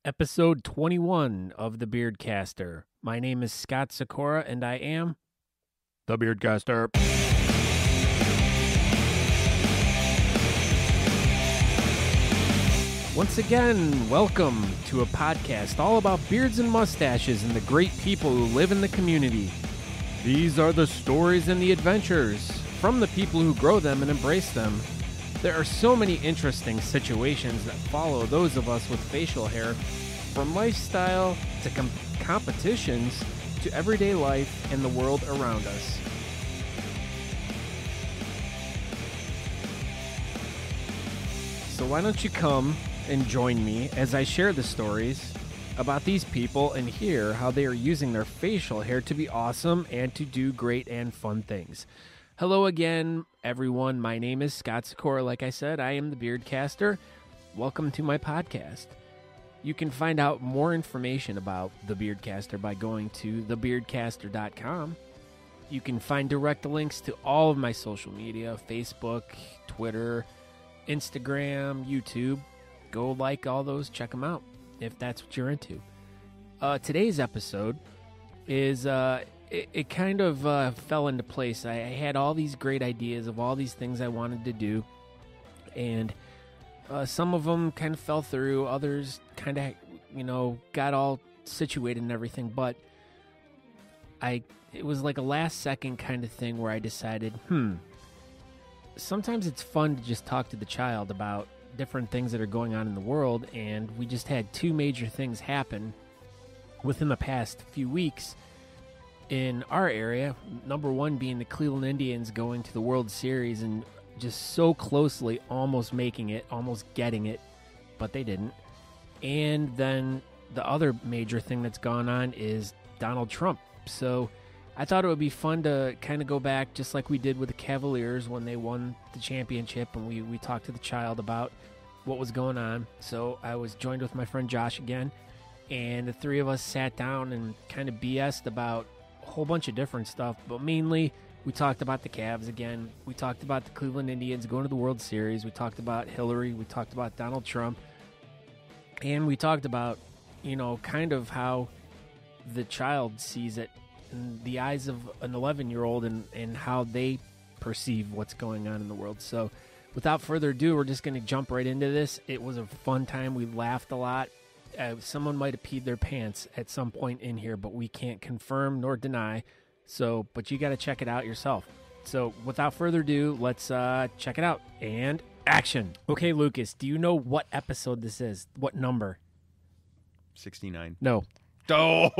Episode 21 of The Beardcaster. My name is Scott Sakura, and I am The Beardcaster. Once again, welcome to a podcast all about beards and mustaches and the great people who live in the community. These are the stories and the adventures from the people who grow them and embrace them. There are so many interesting situations that follow those of us with facial hair, from lifestyle to competitions to everyday life and the world around us. So why don't you come and join me as I share the stories about these people and hear how they are using their facial hair to be awesome and to do great and fun things. Hello again, everyone. My name is Scott Sakura. Like I said, I am the Beardcaster. Welcome to my podcast. You can find out more information about the Beardcaster by going to thebeardcaster.com. You can find direct links to all of my social media, Facebook, Twitter, Instagram, YouTube. Go like all those, check them out if that's what you're into. Today's episode is... It kind of fell into place. I had all these great ideas of all these things I wanted to do, and some of them kind of fell through. Others kind of, got all situated and everything, but it was like a last-second kind of thing where I decided, sometimes it's fun to just talk to the child about different things that are going on in the world, and we just had two major things happen within the past few weeks in our area. Number one being the Cleveland Indians going to the World Series and just so closely almost making it, almost getting it, but they didn't. And then the other major thing that's gone on is Donald Trump. So I thought it would be fun to kind of go back just like we did with the Cavaliers when they won the championship, and we talked to the child about what was going on. So I was joined with my friend Josh again, and the three of us sat down and kind of BS'd about a whole bunch of different stuff, but mainly we talked about the Cavs again. We talked about the Cleveland Indians going to the World Series. We talked about Hillary. We talked about Donald Trump. And we talked about, kind of how the child sees it in the eyes of an 11-year-old and how they perceive what's going on in the world. So without further ado, we're just going to jump right into this. It was a fun time. We laughed a lot. Someone might have peed their pants at some point in here, but we can't confirm nor deny. So, but you got to check it out yourself. So without further ado, let's check it out. And action. Okay, Lucas, do you know what episode this is? What number? 69. No. Oh!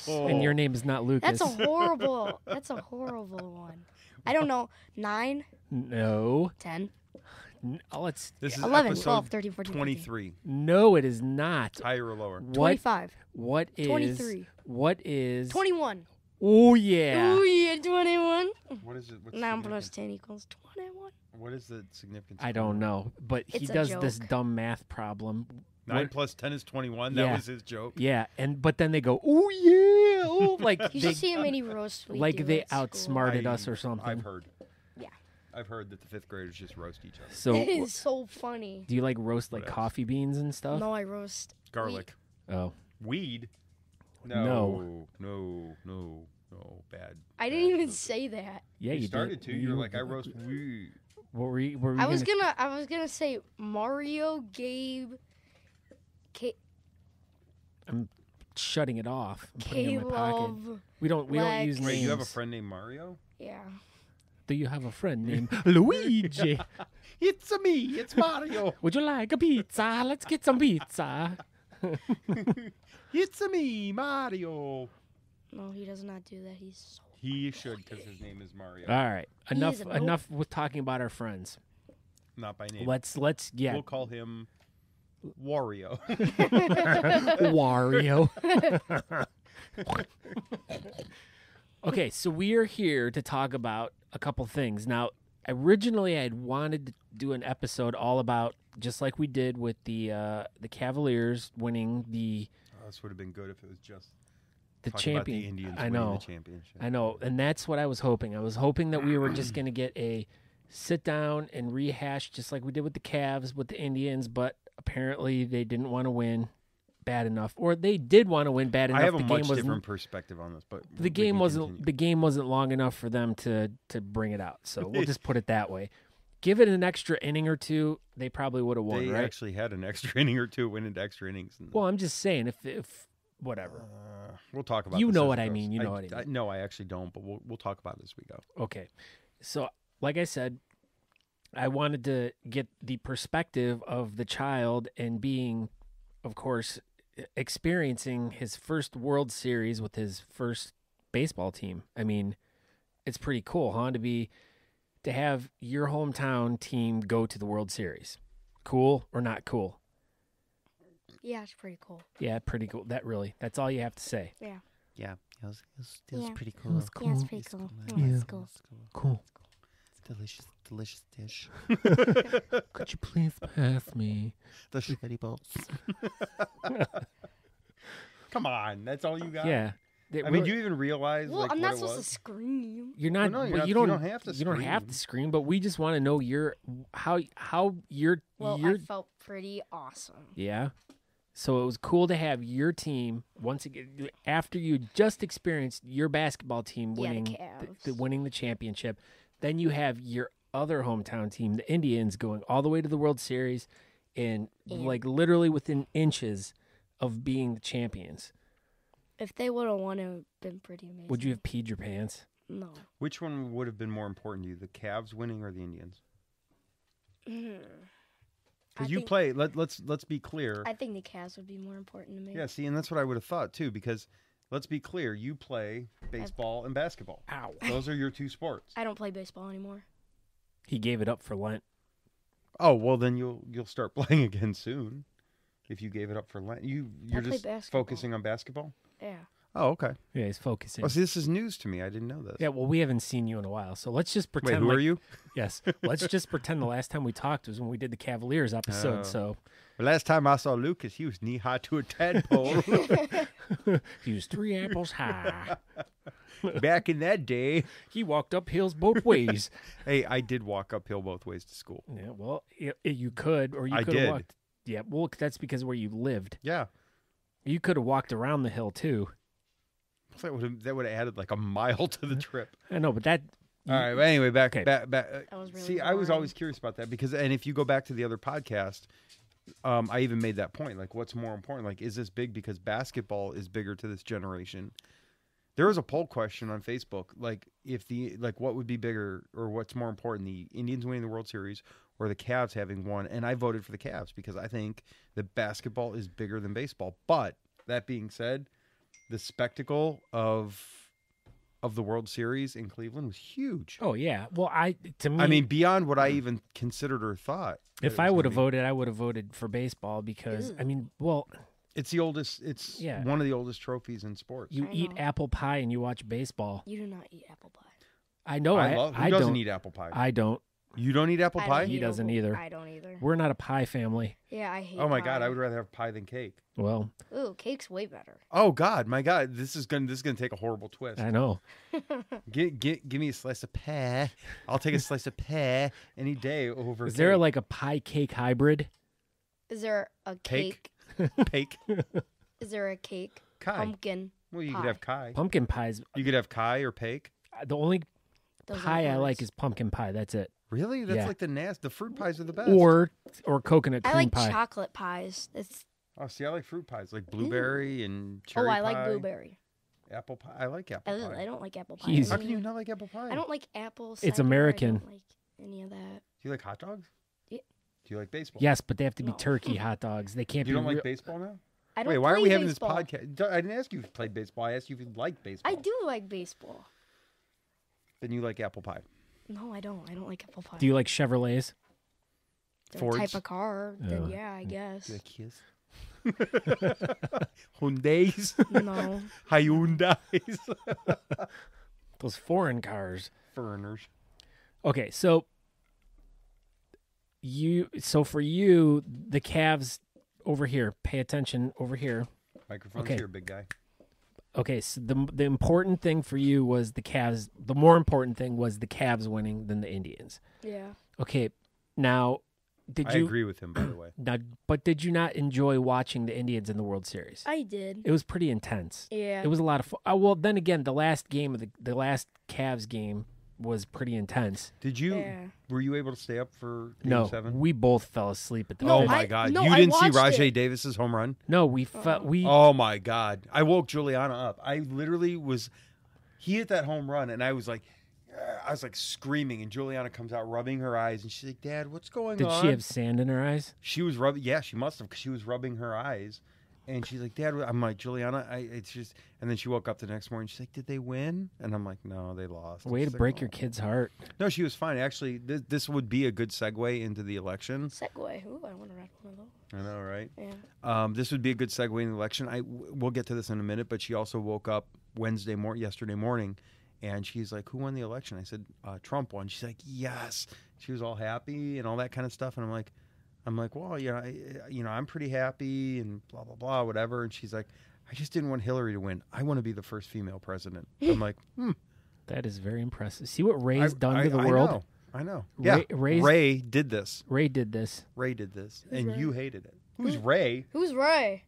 And your name is not Lucas. That's a horrible one. I don't know. 9? No. 10? This is 11, episode 12, 13, 14, 23. No, it is not. Higher or lower? 25. What is... 23. What is... 21. Oh, yeah. Oh, yeah, 21. What is it? What's 9 plus 10 equals 21. What is the significance? I don't know, but he It's a does joke. this dumb math problem. 9 plus 10 is 21. Yeah. That was his joke. Yeah, but then they go, oh, yeah. Oh, like You should see how many roasts we like do they at school. outsmarted us or something. I've heard. Yeah. I've heard that the fifth graders just roast each other. So, It is so funny. do you like roast like What else? coffee beans and stuff? No, I roast Garlic. Oh, Weed? No. No. Bad. I didn't even say that. yeah, you started did. to. You're like, I roast weed. What were you I was gonna say Mario, Gabe, I'm shutting it off. I'm putting it in my pocket. Caleb. We don't use Lex. names. Wait, you have a friend named Mario? Yeah. Do you have a friend named Luigi? It's me. It's Mario. Would you like a pizza? Let's get some pizza. It's me, Mario. No, he does not do that. He's so. He should, because his name is Mario. All right, He is a enough with talking about our friends. Not by name. Let's yeah. We'll call him Wario. Wario. Okay, so we are here to talk about a couple things. Now, originally I had wanted to do an episode all about, just like we did with the Cavaliers winning the This would have been good if it was just the talk champion. about the Indians I winning know. the championship. I know, and that's what I was hoping. I was hoping that we were just going to get a sit down and rehash just like we did with the Cavs, with the Indians, but apparently they didn't want to win bad enough, or they did want to win bad enough. I have a the much game wasn't, different perspective on this, but the game wasn't long enough for them to bring it out. So we'll just put it that way. Give it an extra inning or two, they probably would have won. They right? actually had an extra inning or two, went into extra innings. Well, I'm just saying if whatever. We'll talk about. You this know as what it I goes. mean. You know what I mean. No, I actually don't, but we'll talk about it as we go. Okay, so like I said, I wanted to get the perspective of the child and being, of course, experiencing his first World Series with his first baseball team. I mean, it's pretty cool, huh? To have your hometown team go to the World Series. Cool or not cool? Yeah, it's pretty cool. Yeah, pretty cool. That's all you have to say. Yeah. Yeah, it was Yeah. pretty cool. It was cool. Yeah, it's pretty cool. Yeah. It's cool. Cool. Delicious dish. Could you please pass me? The shitty balls. Come on, that's all you got? Yeah. I mean, do you even realize Well, like, I'm what not it supposed was? to scream. You're not. Well, no, but you don't have to You don't have scream. to scream, but we just want to know how your Well, your I felt pretty awesome. yeah. So it was cool to have your team once again after you just experienced your basketball team Yeah, the winning Cavs. winning the championship. Then you have your other hometown team, the Indians, going all the way to the World Series, and like literally within inches of being the champions. If they would have won, it would have been pretty amazing. Would you have peed your pants? No. Which one would have been more important to you, the Cavs winning or the Indians? Because you play. Let's be clear. I think the Cavs would be more important to me. Yeah, see, and that's what I would have thought too. Because let's be clear, you play baseball and basketball. Ow. Those are your two sports. I don't play baseball anymore. He gave it up for Lent. Oh well, then you'll start playing again soon. If you gave it up for Lent, you're play just basketball. focusing on basketball. Yeah. Oh, okay. Yeah, he's focusing. Oh, see, this is news to me. I didn't know this. Yeah, well, we haven't seen you in a while, so let's just Wait, pretend. who are you? Yes, let's just pretend the last time we talked was when we did the Cavaliers episode. Oh. So The last time I saw Lucas, he was knee high to a tadpole. he was 3 apples high. Back in that day. He walked up hills both ways. Hey, I did walk uphill both ways to school. Yeah, well, you could, or you I could have did. walked. Yeah, well, that's because of where you lived. Yeah. You could have walked around the hill too. That would have added like a mile to the trip. I know, but that. All right, but anyway, back. That was really See, I was boring. always curious about that because, and if you go back to the other podcast, I even made that point. Like, what's more important? Like, is this big because basketball is bigger to this generation? There was a poll question on Facebook, like what would be bigger or what's more important, the Indians winning the World Series or the Cavs having won? And I voted for the Cavs because I think that basketball is bigger than baseball. But that being said, the spectacle of the World Series in Cleveland was huge. Oh yeah. Well, to me, I mean, beyond what I even considered or thought. if I would have voted, I would have voted for baseball because Ew. I mean, well, it's the oldest. It's one of the oldest trophies in sports. you I eat know. apple pie and you watch baseball. You do not eat apple pie. I know. Who doesn't eat apple pie? I don't. You don't eat apple I pie? don't He eat doesn't apple- either. I don't either. We're not a pie family. Yeah, I hate Oh my pie. God, I would rather have pie than cake. Well, Ooh, cake's way better. Oh God, my God, this is gonna take a horrible twist. I know. Give me a slice of pie. I'll take a slice of pie any day over. Is there cake. like a pie cake hybrid? Is there a Cake? cake? Cake? Is there a cake? Kai. Pumpkin. Well, you pie. could have kai. Pumpkin pies. You could have kai or pake. The only Those are pie I words. like is pumpkin pie. That's it. Really? That's Yeah. like the fruit pies are the best. Or coconut I cream like pie. chocolate pies. It's Oh, see, I like fruit pies, like blueberry and cherry I pie. like blueberry. Apple pie. I like apple Ugh, pie. I don't like apple pie. He's- How can you not like apple pie? I don't like apple. It's cider, American. I don't like any of that. Do you like hot dogs? Yeah. Do you like baseball? Yes, but they have to be No. turkey hot dogs. They can't You be don't real. like baseball now? I don't Wait, why are play we having baseball. this podcast? I didn't ask you if you played baseball. I asked you if you liked baseball. I do like baseball. Then you like apple pie. No, I don't. I don't like apple pie. Do you like Chevrolets? They're a Fords? type of car? Oh. Then yeah, I guess. Do you like Kiss? Hyundais? No. Hyundais? Those foreign cars. Foreigners. Okay, so for you, the Cavs over here. Pay attention over here. Microphone's Okay. here, big guy. Okay, so the important thing for you was the Cavs. The more important thing was the Cavs winning than the Indians. Yeah. Okay, now I agree with him, by the way. Now, but did you not enjoy watching the Indians in the World Series? I did. It was pretty intense. Yeah. It was a lot of fun. Well, then again, the last game of the last Cavs game was pretty intense. Did you? Yeah. Were you able to stay up for Game No, 7? we both fell asleep at the No, Oh fifth. my God! no, You I didn't see watched Rajay it. Davis's home run? No, we Oh my God! I woke Juliana up. I literally was. He hit that home run, and I was like screaming. And Juliana comes out rubbing her eyes, and she's like, "Dad, what's going Did on?" she have sand in her eyes? She was rubbing. Yeah, she must have, because she was rubbing her eyes. And she's like, "Dad," I'm like, "Juliana, it's just." And then she woke up the next morning. She's like, "Did they win?" And I'm like, "No, they lost." Way to She's like, break "Oh." your kid's heart. No, she was fine. Actually, this would be a good segue into the election. Segway. Ooh, I want to ride one of those. I know, right? Yeah. This would be a good segue in the election. We'll get to this in a minute, but she also woke up yesterday morning, and she's like, "Who won the election?" I said, "Trump won." She's like, "Yes." She was all happy and all that kind of stuff, and I'm like, "Well, I'm pretty happy and blah blah blah, whatever." And she's like, "I just didn't want Hillary to win. I want to be the first female president." I'm like, That is very impressive. See what Ray's done to the world? I know. Ray- Yeah, Ray's- Ray did this. Ray did this. Ray did this, Who's and Ray? you hated it. Who's Ray? Who's Ray?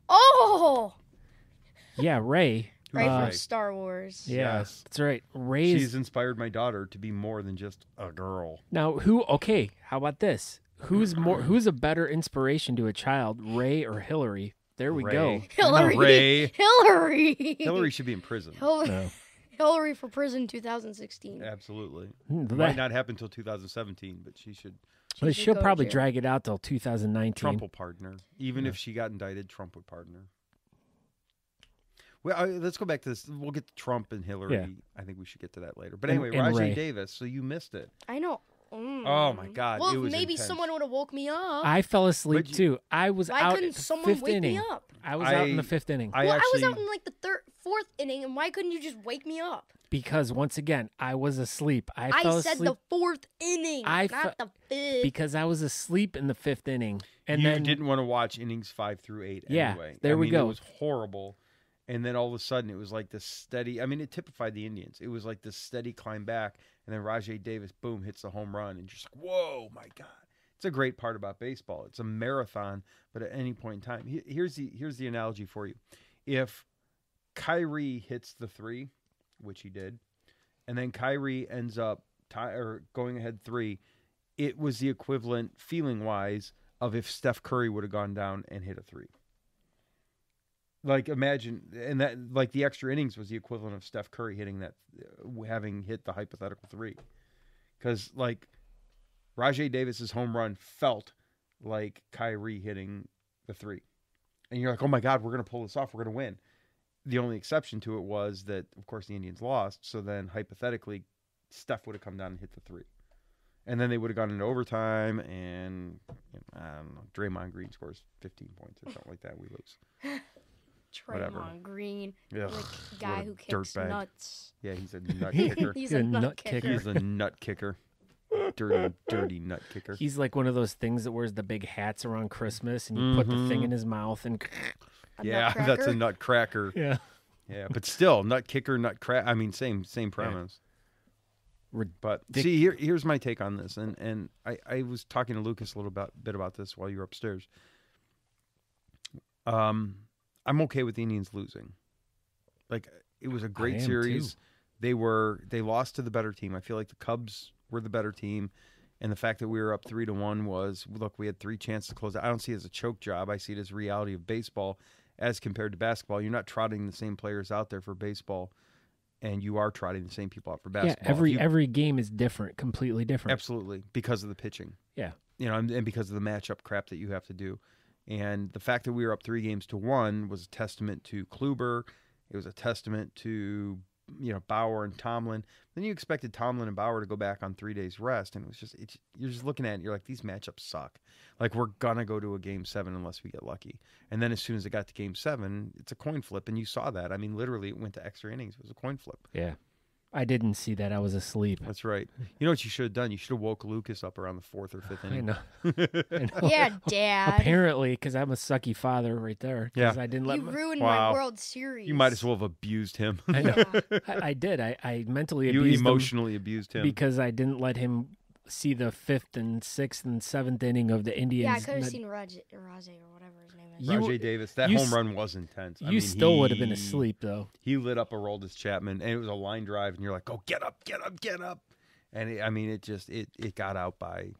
Oh! Yeah, Ray. Ray Ray? from Star Wars. Yeah, Yes. that's right. Ray's She's inspired my daughter to be more than just a girl. now who? Okay, how about this? Who's a better inspiration to a child, Ray or Hillary? There we Ray. go. Hillary. Ray. Hillary. Hillary should be in prison. No. Hillary for prison 2016. Absolutely. That- Might not happen until 2017, but she should. Well, should she'll go to probably jail. drag it out till 2019. Trump will pardon her. Even if she got indicted, Trump would pardon her. Well, let's go back to this. We'll get to Trump and Hillary. Yeah. I think we should get to that later. But And- anyway, and Rajay Ray. Davis. So you missed it. I know. Oh my God! Well, it was maybe intense. someone would have woke me up. I fell asleep But you- too. I was Why out couldn't at the someone fifth wake inning. me up? I was out in the I- fifth inning I I actually. was out in like the fourth inning, and why couldn't you just wake me up? because once again I was asleep. I fell said asleep the fourth inning, not the fifth. because I was asleep in the fifth inning, and you then didn't want to watch innings 5 through 8 Yeah, anyway. there I we mean, go. It was horrible. And then all of a sudden, it was like this steady. I mean, it typified the Indians. It was like this steady climb back, and then Rajay Davis, boom, hits the home run, and you're just like, whoa, my God! It's a great part about baseball. It's a marathon, but at any point in time, here's the analogy for you: if Kyrie hits the 3, which he did, and then Kyrie ends up going ahead 3, it was the equivalent feeling wise of if Steph Curry would have gone down and hit a 3. Like imagine, and that like the extra innings was the equivalent of Steph Curry hitting that, having hit the hypothetical 3, because like Rajay Davis's home run felt like Kyrie hitting the 3, and you're like, oh my God, we're gonna pull this off, we're gonna win. The only exception to it was that, of course, the Indians lost, so then hypothetically, Steph would have come down and hit the 3, and then they would have gone into overtime, and I don't know, Draymond Green scores 15 points or something like that, we lose. Whatever. Draymond Green, Ugh, like guy what a who kicks dirtbag. nuts. Yeah, he's a nut kicker. He's He's a a nut nut kicker. kicker. He's a nut kicker. Dirty nut kicker. he's like one of those things that wears the big hats around Christmas, and you put the thing in his mouth, and A Yeah, nutcracker. that's a nutcracker. yeah, Yeah, but still, nut kicker, nut crack. I mean, same premise. But see, here's my take on this, and I was talking to Lucas a little bit about this while you were upstairs. I'm okay with the Indians losing. Like, it was a great am series. too. They lost to the better team. I feel like the Cubs were the better team, and the fact that we were up 3-1 was, look, we had 3 chances to close out. I don't see it as a choke job. I see it as reality of baseball as compared to basketball. You're not trotting the same players out there for baseball, and you are trotting the same people out for basketball. yeah. Every game is different, completely different. Absolutely, because of the pitching. Yeah. And because of the matchup crap that you have to do. And the fact that we were up 3-1 was a testament to Kluber. It was a testament to, Bauer and Tomlin. Then you expected Tomlin and Bauer to go back on 3 days rest, and it was just, you're just looking at it, and you're like, these matchups suck. Like, we're gonna go to a Game 7 unless we get lucky. And then as soon as it got to Game 7, it's a coin flip, and you saw that. I mean, literally, it went to extra innings. It was a coin flip. Yeah. I didn't see that. I was asleep. That's right. You know what you should have done? You should have woke Lucas up around the 4th or 5th I inning. know. I know. Yeah, Dad. Apparently, because I'm a sucky father right there. 'Cause Yeah. I didn't let You my, ruined Wow. my World Series. You might as well have abused him. I know. Yeah. I did. I mentally You abused him emotionally abused him. because I didn't let him see the 5th and 6th and 7th inning of the Indians. Yeah, I could have seen Rajay or whatever his name is. You- Rajay Davis. That you home s- run was intense. You still would have been asleep, though. He lit up Aroldis Chapman, and it was a line drive, and you're like, "Oh, get up, get up, get up!" And it got out by,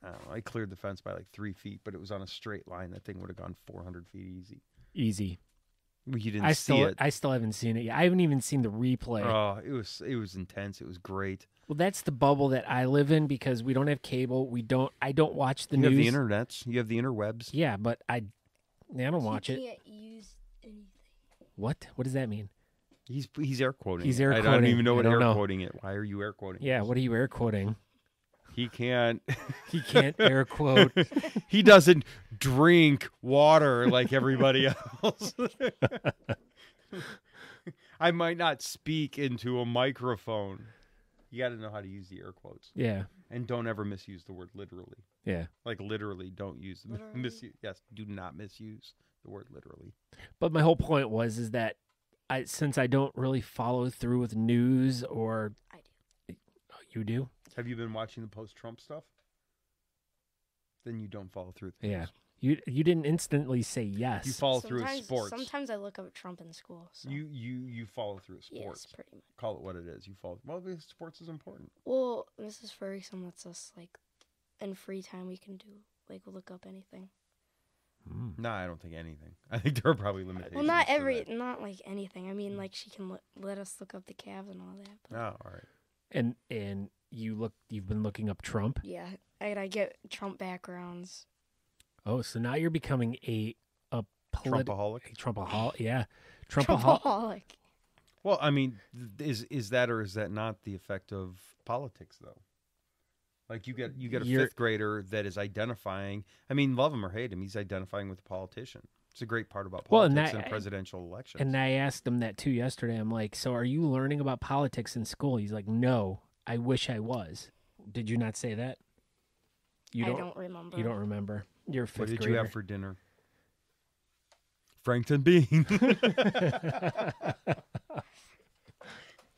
I don't know, I cleared the fence by like 3 feet, but it was on a straight line. That thing would have gone 400 feet easy. Easy. You didn't see it. I still haven't seen it yet. I haven't even seen the replay. Oh, it was intense. It was great. Well, that's the bubble that I live in because we don't have cable. I don't watch the You news. have the internets. You have the interwebs. Yeah, but I don't watch it. You can't use anything. What? What does that mean? He's air quoting. He's it. air I quoting. don't even know I what don't air know. quoting it. Why are you air quoting? Yeah, this? what are you air quoting? He can't. He can't air quote. He doesn't drink water like everybody else. I might not speak into a microphone. You got to know how to use the air quotes, Yeah, and don't ever misuse the word literally. yeah. Like literally, don't use Literally? misuse. Yes, do not misuse the word literally. But my whole point is that since I don't really follow through with news or I do. you do. Have you been watching the post-Trump stuff? Then you don't follow through. with Yeah. news. You didn't instantly say yes. You follow through with sports. Sometimes I look up Trump in school. So. You follow through with sports. Yes, pretty much. Call it what it is. You follow. Well, because sports is important. Well, Mrs. Ferguson lets us in free time we can do look up anything. No, I don't think anything. I think there are probably limitations. Well, not to that. not like anything. I mean, she can let us look up the Cavs and all that. But Oh, all right. And you've been looking up Trump. yeah, I get Trump backgrounds. Oh, so now you're becoming a Trumpaholic. Trumpaholic. Yeah, Trumpaholic. Trumpaholic. Well, I mean, is that or is that not the effect of politics though? Like you get a fifth grader that is identifying. I mean, love him or hate him, he's identifying with a politician. It's a great part about politics in a presidential election. And I asked him that too yesterday. I'm like, so are you learning about politics in school? He's like, no, I wish I was. Did you not say that? I don't remember. You don't remember. You're a fifth What did grader. you have for dinner? Frankton bean.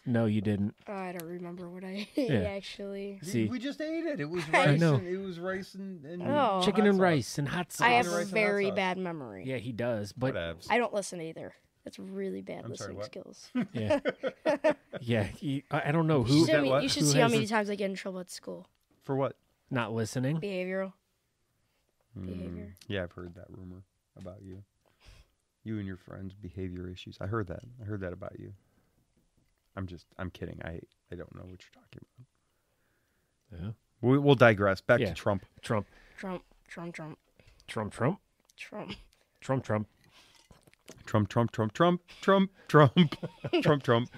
No, you didn't. I don't remember what I ate Yeah. actually. See, We just ate it. It was I rice. know. It was rice and Oh. chicken hot and sauce. rice and hot sauce. I have rice a and hot very sauce. bad memory. Yeah, he does. But Whatevs. I don't listen either. That's really bad I'm sorry, listening what? skills. yeah, yeah. I don't know You who should, what? you should who see how has many a- times I get in trouble at school. For what? not listening. Behavioral. Behavior. Yeah, I've heard that rumor about you. You and your friends' behavior issues. I heard that. I heard that about you. I'm kidding. I don't know what you're talking about. Yeah. We'll digress. Back Yeah. to Trump. Trump, Trump. Trump. Trump. Trump, Trump, Trump. Trump, Trump. Trump, Trump, Trump, Trump, Trump, Trump, Trump, Trump.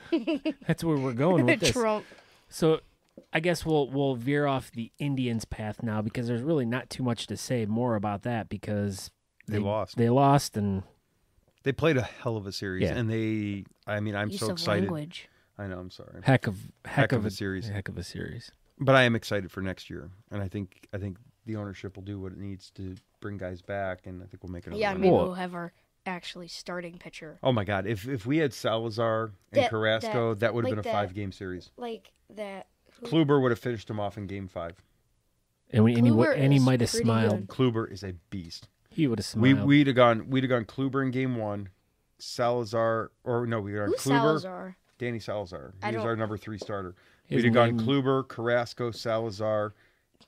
That's where we're going with this. Trump. So, I guess we'll veer off the Indians' path now because there's really not too much to say more about that because They lost. They lost, and They played a hell of a series, Yeah. and I'm Use so of excited. language. I know. I'm sorry, heck of a series. Heck of a series. but I am excited for next year, and I think the ownership will do what it needs to bring guys back, and I think we'll make another. Yeah, run. maybe Well- we'll have our actually starting pitcher. Oh my God! If we had Salazar and Carrasco, that would have like been a that- 5-game series. Like that. Kluber would have finished him off in Game 5. And he Kluber he is might have pretty smiled. good. Kluber is a beast. He would have smiled. We'd have gone Kluber in Game 1, Salazar, or no, we'd have gone Who's Kluber, Salazar? Danny Salazar. I He was don't- our number 3 starter. His We'd have gone name- Kluber, Carrasco, Salazar,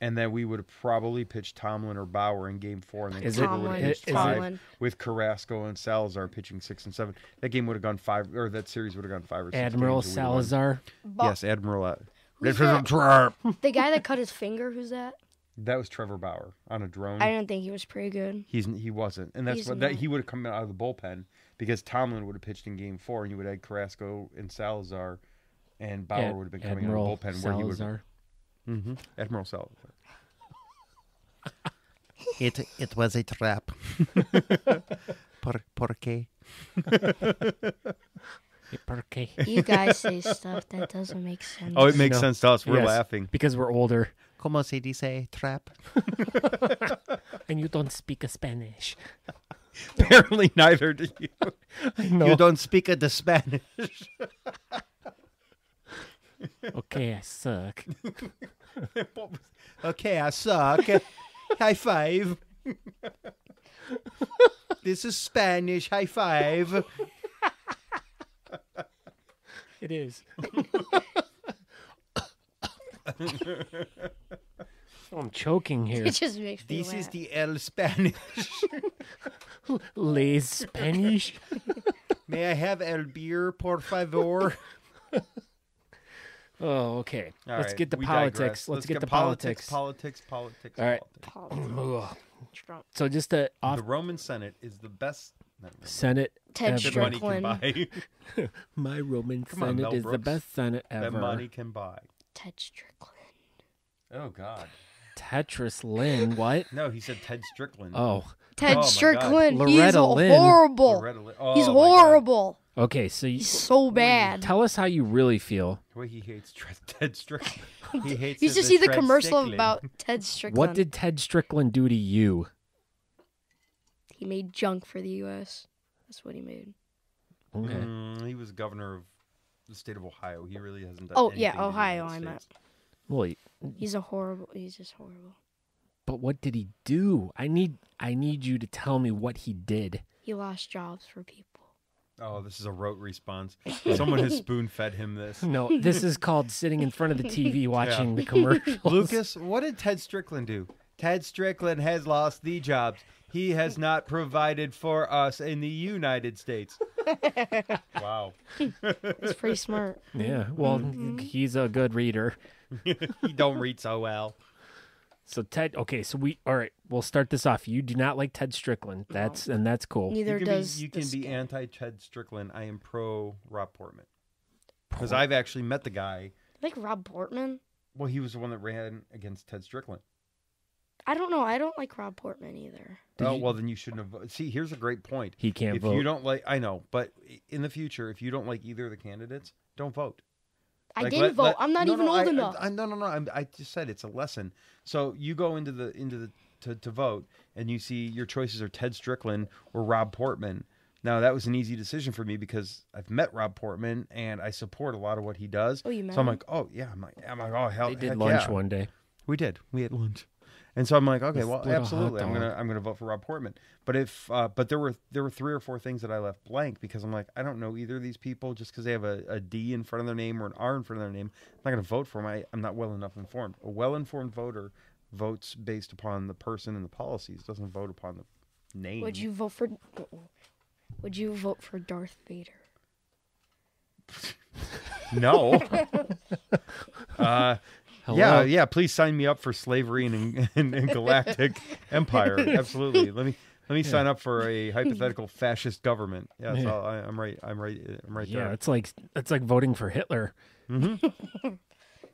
and then we would have probably pitched Tomlin or Bauer in Game 4, and then Is Kluber it- would have Tomlin. pitched is it- 5 Tomlin. with Carrasco and Salazar pitching 6 and 7. That game would have gone 5, or that series would have gone 5 or 6. Admiral games, and we'd have won. Salazar. Yes, Admiral. Who's That The guy that cut his finger, who's that? was Trevor Bauer on a drone. I didn't think he was pretty good. He wasn't, and that's He's what not. he would have come out of the bullpen because Tomlin would have pitched in Game 4, and you would have had Carrasco and Salazar, and Bauer would have been coming Admiral out of the bullpen where he would. Salazar. Admiral Salazar. It was a trap. Por qué? Okay. You guys say stuff that doesn't make sense. Oh, it makes No. sense to us. We're Yes, laughing. because we're older Como se dice trap? and you don't speak a Spanish. Apparently, neither do you. No. You don't speak the Spanish. Okay, I suck. Okay, I suck. High five. This is Spanish. High five. It is. I'm choking here. It just makes me This laugh. is the El Spanish. Les Spanish. May I have el beer, por favor? Oh, okay. All Let's right, get to we politics. digress. Let's get to politics. politics. All right. politics. Trump. So just to off The Roman Senate is the best. Senate Ted ever. That money can Strickland. buy. My Roman Come on, Senate Mel is the Brooks. best Senate ever. That money can buy. Ted Strickland. Oh God. Tetris Lynn, what? No, he said Ted Strickland. Oh, Ted Oh, my Strickland. God. He's Loretta Lynn. horrible. Loretta Lynn. Oh, He's my God. horrible. okay. So you, He's so bad. tell us how you really feel. The way he hates Ted Strickland. He hates You used it to see the Ted commercial Strickland. about Ted Strickland. What did Ted Strickland do to you? He made junk for the U.S. That's what he made. Okay. He was governor of the state of Ohio. He really hasn't done Oh anything yeah, to the Ohio. United I meant. States. Well, He's just horrible. but what did he do? I need you to tell me what he did. He lost jobs for people. Oh, this is a rote response. Someone has spoon-fed him this. No, this is called sitting in front of the TV watching the commercials. Lucas, what did Ted Strickland do? Ted Strickland has lost the jobs. He has not provided for us in the United States. Wow. He's pretty smart. Yeah, well, he's a good reader. He don't read so well. So Ted, okay, so all right, we'll start this off. You do not like Ted Strickland. That's cool. Neither You does can this be guy. anti-Ted Strickland. I am pro Rob Portman. Because I've actually met the guy. Like Rob Portman. Well, he was the one that ran against Ted Strickland. I don't know. I don't like Rob Portman either. Well, then you shouldn't have voted. See, here's a great point. He can't if vote. you don't like, I know, but in the future, if you don't like either of the candidates, don't vote. I Like, didn't vote. I'm not even old enough. No. I just said it's a lesson. So you go into the to vote, and you see your choices are Ted Strickland or Rob Portman. Now that was an easy decision for me because I've met Rob Portman and I support a lot of what he does. Oh, you met So I'm him? like, oh yeah, I'm like, oh hell, They did heck lunch yeah. one day. We did. We had lunch. And so I'm like, okay, Let's well, split a hot absolutely, I'm dog. gonna vote for Rob Portman. But if but there were 3 or 4 things that I left blank because I'm like, I don't know either of these people just because they have a D in front of their name or an R in front of their name. I'm not gonna vote for them. I'm not well enough informed. A well-informed voter votes based upon the person and the policies. Doesn't vote upon the name. Would you vote for Darth Vader? No. Hello? Yeah. Please sign me up for slavery and galactic empire. Absolutely. Let me sign up for a hypothetical fascist government. Yeah, that's Yeah. all. I'm right. I'm right Yeah, there. it's like voting for Hitler.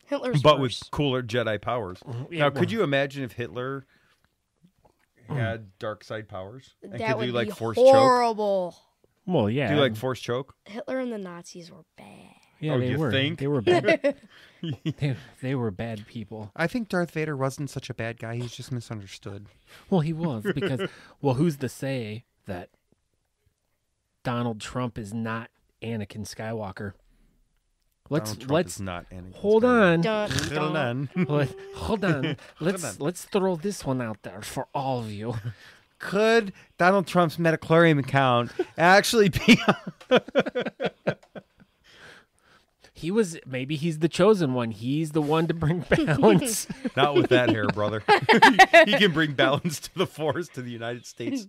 Hitler's But worse. with cooler Jedi powers. Yeah, Now, could well- you imagine if Hitler had dark side powers and that could would do like be force choke? horrible. Well, yeah. Do like force choke? Hitler and the Nazis were bad. yeah, Oh, they you were. think? They were bad. they were bad people. I think Darth Vader wasn't such a bad guy. He's just misunderstood. Well, he was because who's to say that Donald Trump is not Anakin Skywalker? Donald Trump is not Anakin hold Skywalker. on. Dun, Hold dun. on. Hold on. on. Let's throw this one out there for all of you. Could Donald Trump's Metachlorium account actually be? Maybe he's the chosen one. He's the one to bring balance. Not with that hair, brother. He can bring balance to the force to the United States.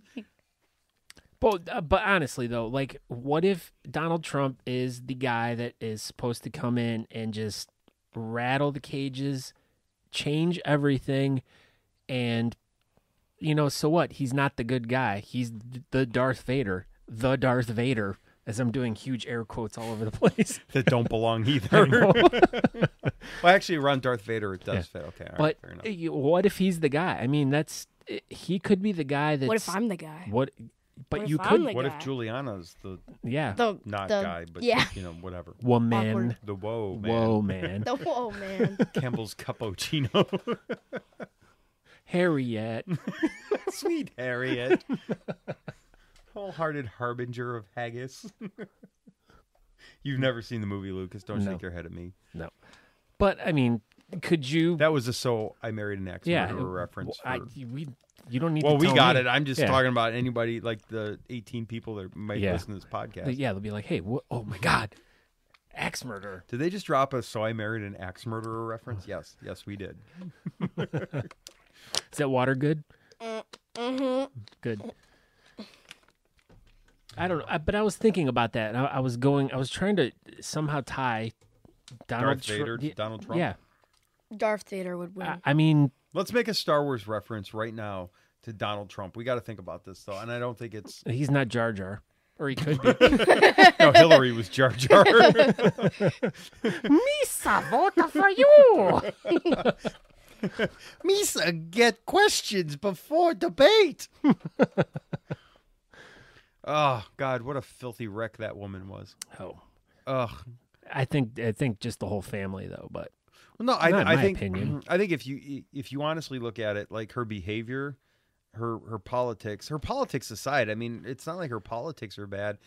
But honestly though, like, what if Donald Trump is the guy that is supposed to come in and just rattle the cages, change everything, and so what? He's not the good guy. He's the Darth Vader. The Darth Vader. As I'm doing huge air quotes all over the place. That don't belong either. Well, actually, around Darth Vader, it does fit. Okay, all right, But fair enough. what if he's the guy? I mean, he could be the guy that's. What if I'm the guy? What? But What you if I'm could. the What if guy? Juliana's the Yeah. The not the, guy, but yeah. whatever. Woman. Awkward. The whoa man. Whoa, man. The whoa man. Campbell's cappuccino. Harriet. Sweet Harriet. Wholehearted harbinger of haggis. You've never seen the movie, Lucas. Don't No. shake your head at me. No. But, I mean, could you... That was a So I Married an Axe Murderer reference. You don't need Well, to we tell got me. it. I'm just Yeah. talking about anybody, like the 18 people that might listen to this podcast. Yeah, they'll be like, hey, oh my God, axe murderer. Did they just drop a So I Married an Axe Murderer reference? Yes. Yes, we did. Is that water good? Mm-hmm. Good. I don't know, but I was thinking about that. I was trying to somehow tie Donald Darth Vader to Donald Trump? Yeah. Darth Vader would win. I mean, Let's make a Star Wars reference right now to Donald Trump. We got to think about this, though. And I don't think it's... he's not Jar Jar. Or he could be. No, Hillary was Jar Jar. Misa, vote for you. Misa, get questions before debate. Oh, God, what a filthy wreck that woman was. Oh, Ugh. I think just the whole family though. But Well, no, Not in I my think opinion. I think if you honestly look at it, like her behavior, her politics aside, I mean, it's not like her politics are bad,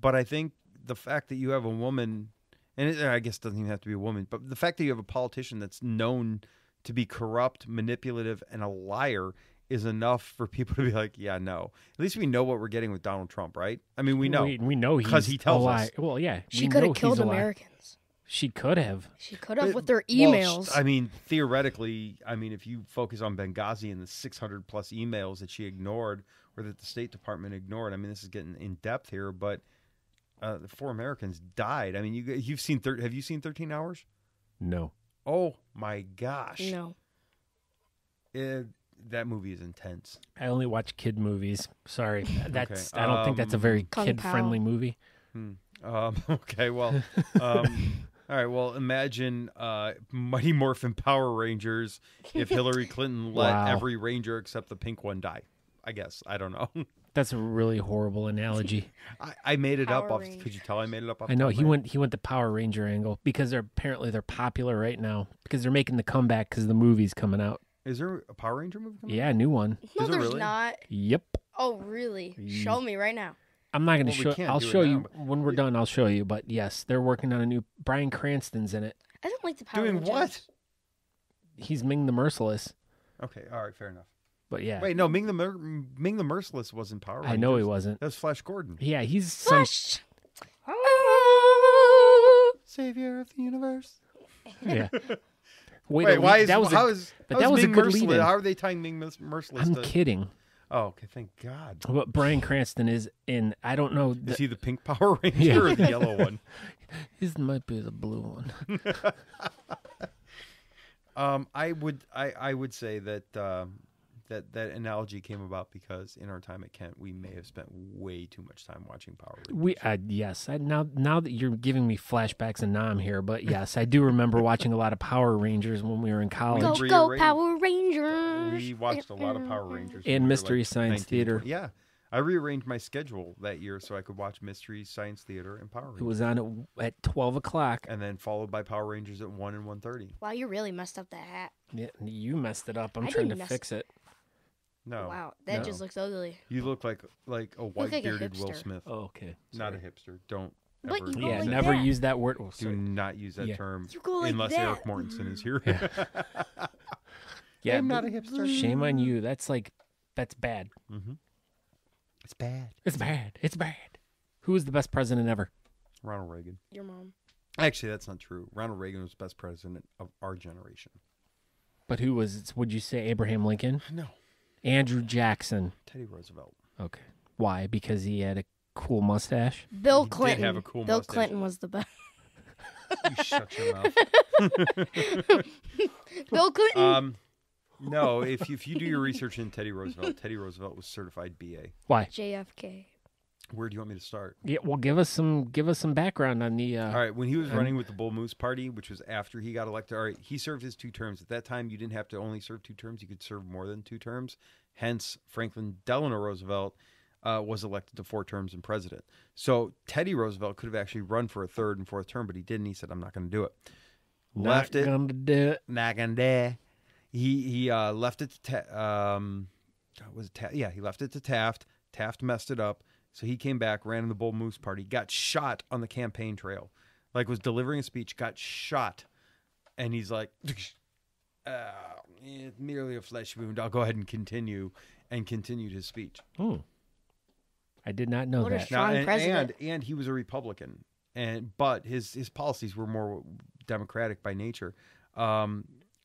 but I think the fact that you have a woman, and I guess it doesn't even have to be a woman, but the fact that you have a politician that's known to be corrupt, manipulative, and a liar is enough for people to be like, yeah, no. At least we know what we're getting with Donald Trump, right? I mean, we know. we know because he tells a us. lie. Well, yeah, She we could know have killed he's a lie. Americans. She could have. She could have But- with their well, emails. I mean, theoretically, if you focus on Benghazi and the 600 plus emails that she ignored or that the State Department ignored, I mean, this is getting in depth here, but the 4 Americans died. I mean, you've seen have you seen 13 Hours? No. Oh my gosh. No. That movie is intense. I only watch kid movies. Sorry, that's. I don't think that's a Um, very Kung kid-friendly Pao. movie. Okay, well, all right. Well, imagine Mighty Morphin Power Rangers if Hillary Clinton let Wow. every ranger except the pink one die. I guess I don't know. That's a really horrible analogy. I made it up. Power Could Rangers. you tell I made it up? Off I the know top of he my went the Power Ranger angle because they're popular right now because they're making the comeback because the movie's coming out. head. Is there a Power Ranger movie coming? Yeah, new one. No, Is it there's really? not. Yep. Oh, really? Show me right now. I'm not going to Well, we show. can't I'll do it show now, you but- when we're done. I'll show you. But yes, they're working on a new. Bryan Cranston's in it. I didn't like the Power Doing Rangers. what? He's Ming the Merciless. Okay, all right, fair enough. But yeah, Wait, no, Ming the Merciless wasn't Power Rangers. I know he wasn't. That was Flash Gordon. Yeah, he's some. Flash. Savior of the universe. Yeah. Wait, why is that was how a, is but how that is was a Ming good Merciless? lead-in. How are they tying Ming Merciless? I'm to... kidding. Oh, okay, thank God. But Bryan Cranston is in. I don't know. Is he the pink Power Ranger Yeah. or the yellow one? His might be the blue one. I would say that that analogy came about because in our time at Kent, we may have spent way too much time watching Power Rangers. Yes. Now that you're giving me flashbacks and now I'm here, but yes, I do remember watching a lot of Power Rangers when we were in college. Go, We go, rearranged- Power Rangers. We watched a lot of Power Rangers. And when we were, Mystery like, Science 19, Theater. 20. Yeah. I rearranged my schedule that year so I could watch Mystery Science Theater and Power Rangers. It was on at 12 o'clock. And then followed by Power Rangers at 1 and 1:30. Wow, you really messed up that hat. Yeah, you messed it up. I'm I trying to didn't mess- fix it. No. Wow, that No. just looks ugly. You look like a white like a bearded Will hipster. Smith. Oh, okay. Not a Sorry. hipster. Don't But ever you go use Yeah, like that. never that. use that word. Oh, Do sorry. not use that Yeah. term You go like unless that. Eric Mortensen is here. Yeah, I'm not but a hipster. Shame on you. That's bad. It's bad. It's bad. It's bad. Who is the best president ever? Ronald Reagan. Your mom. Actually, that's not true. Ronald Reagan was the best president of our generation. But who was? Would you say Abraham Lincoln? No. Andrew Jackson. Teddy Roosevelt. Okay. Why? Because he had a cool mustache. Bill He did Clinton. have a cool Bill mustache. Clinton was the best. You shut your mouth. Bill Clinton. No, if you do your research in Teddy Roosevelt was certified BA. Why? JFK. Where do you want me to start? Yeah. Well, give us some background on the. All right, when he was running with the Bull Moose Party, which was after he got elected, all right, he served his 2 terms. At that time, you didn't have to only serve 2 terms; you could serve more than 2 terms. Hence, Franklin Delano Roosevelt was elected to 4 terms and president. So Teddy Roosevelt could have actually run for a 3rd and 4th term, but he didn't. He said, "I'm not going to do it." Left it. Gonna do it. Not gonna do. He left it to he left it to Taft. Taft messed it up. So he came back, ran in the Bull Moose Party, got shot on the campaign trail, like was delivering a speech, got shot, and he's like, it's merely a flesh wound. I'll go ahead and continue, and continued his speech. I did not know What a that. strong president. And he was a Republican, but his policies were more democratic by nature.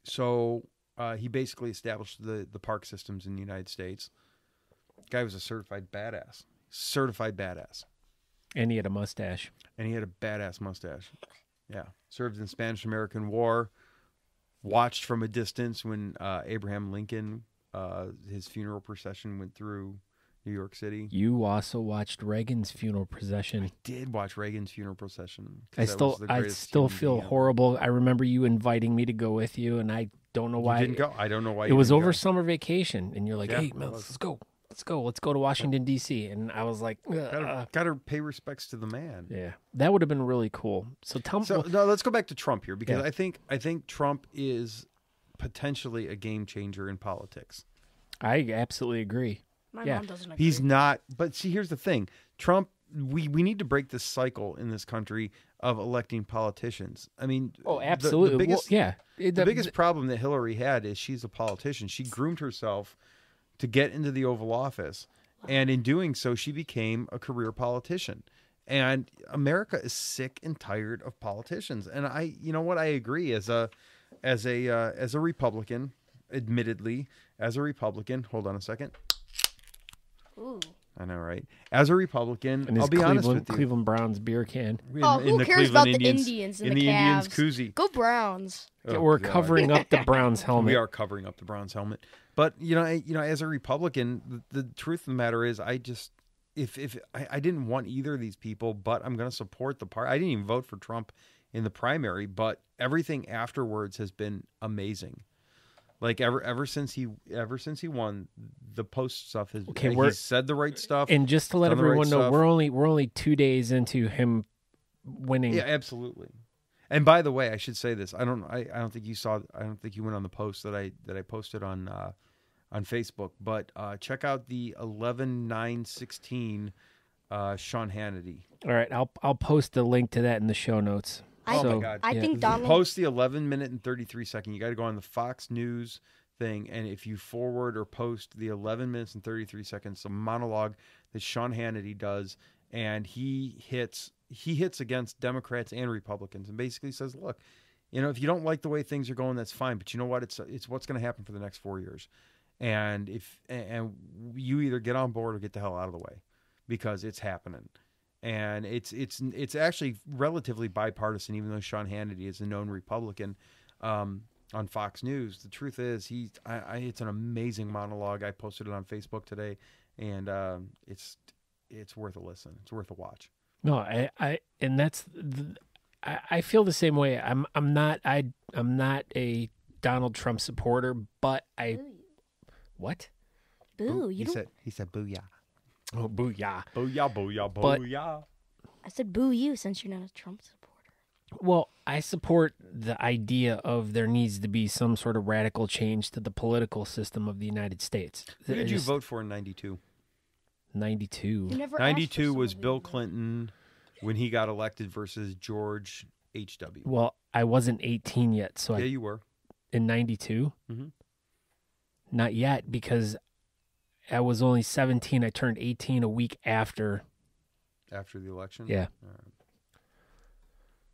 So he basically established the park systems in the United States. Guy was a certified badass. And he had a mustache. And he had a badass mustache. Yeah. Served in the Spanish-American War. Watched from a distance when Abraham Lincoln, his funeral procession went through New York City. You also watched Reagan's funeral procession. I did watch Reagan's funeral procession. I still feel horrible. I remember you inviting me to go with you, and I don't know why. You didn't go. I don't know why. It was over summer vacation, and you're like, Yeah, "Hey, Mel, let's go. Let's go to Washington D.C." And I was like, Gotta pay respects to the man. "Yeah, that would have been really cool." So tell me. So no, let's go back to Trump here because Yeah. I think Trump is potentially a game changer in politics. I absolutely agree. My Yeah. mom doesn't agree. He's not. But see, here's the thing: Trump. We need to break this cycle in this country of electing politicians. I mean, Oh, absolutely. The biggest, Well, yeah. the biggest problem that Hillary had is she's a politician. She groomed herself to get into the Oval Office, and in doing so, she became a career politician. And America is sick and tired of politicians. And you know what? I agree. As a Republican, admittedly, as a Republican. Hold on a second. Ooh. I know, right? As a Republican, And his I'll be honest with you. Cleveland Browns beer can. Who the cares Cleveland about the Indians and in the the Indians Cavs? koozie. Go Browns. Oh, We're God. covering up the Browns helmet. We are covering up the Browns helmet. But as a Republican, the truth of the matter is, I just I didn't want either of these people, but I'm going to support the party. I didn't even vote for Trump in the primary, but everything afterwards has been amazing. Like ever since he won, the post stuff has. Okay, he said the right stuff. And just to let done the right everyone know, stuff. we're only 2 days into him winning. Yeah, absolutely. And by the way, I should say this. I don't think you saw. I don't think you went on the post that I posted on Facebook. But check out the 11/9/16 Sean Hannity. All right, I'll post the link to that in the show notes. Oh my God! I think Donald. Post the 11-minute and 33-second. You got to go on the Fox News thing, and if you forward or post the 11 minutes and 33 seconds, a monologue that Sean Hannity does, and he hits against Democrats and Republicans, and basically says, "Look, if you don't like the way things are going, that's fine, but you know what? It's what's going to happen for the next 4 years, and and you either get on board or get the hell out of the way, because it's happening." And it's actually relatively bipartisan, even though Sean Hannity is a known Republican on Fox News. The truth is, it's an amazing monologue. I posted it on Facebook today, and it's worth a listen. It's worth a watch. No, I feel the same way. I'm not a Donald Trump supporter, but what? Boo! He said booyah. Oh, booyah. Booyah, booyah, But- booyah. I said boo you since you're not a Trump supporter. Well, I support the idea of there needs to be some sort of radical change to the political system of the United States. Who did you vote for in 92? 92. You never asked for 92 was somebody. Bill Clinton when he got elected versus George H.W. Well, I wasn't 18 yet, so Yeah, you were. in 92? Mhm. Not yet, because I was only 17. I turned 18 a week after. After the election? Yeah. All right.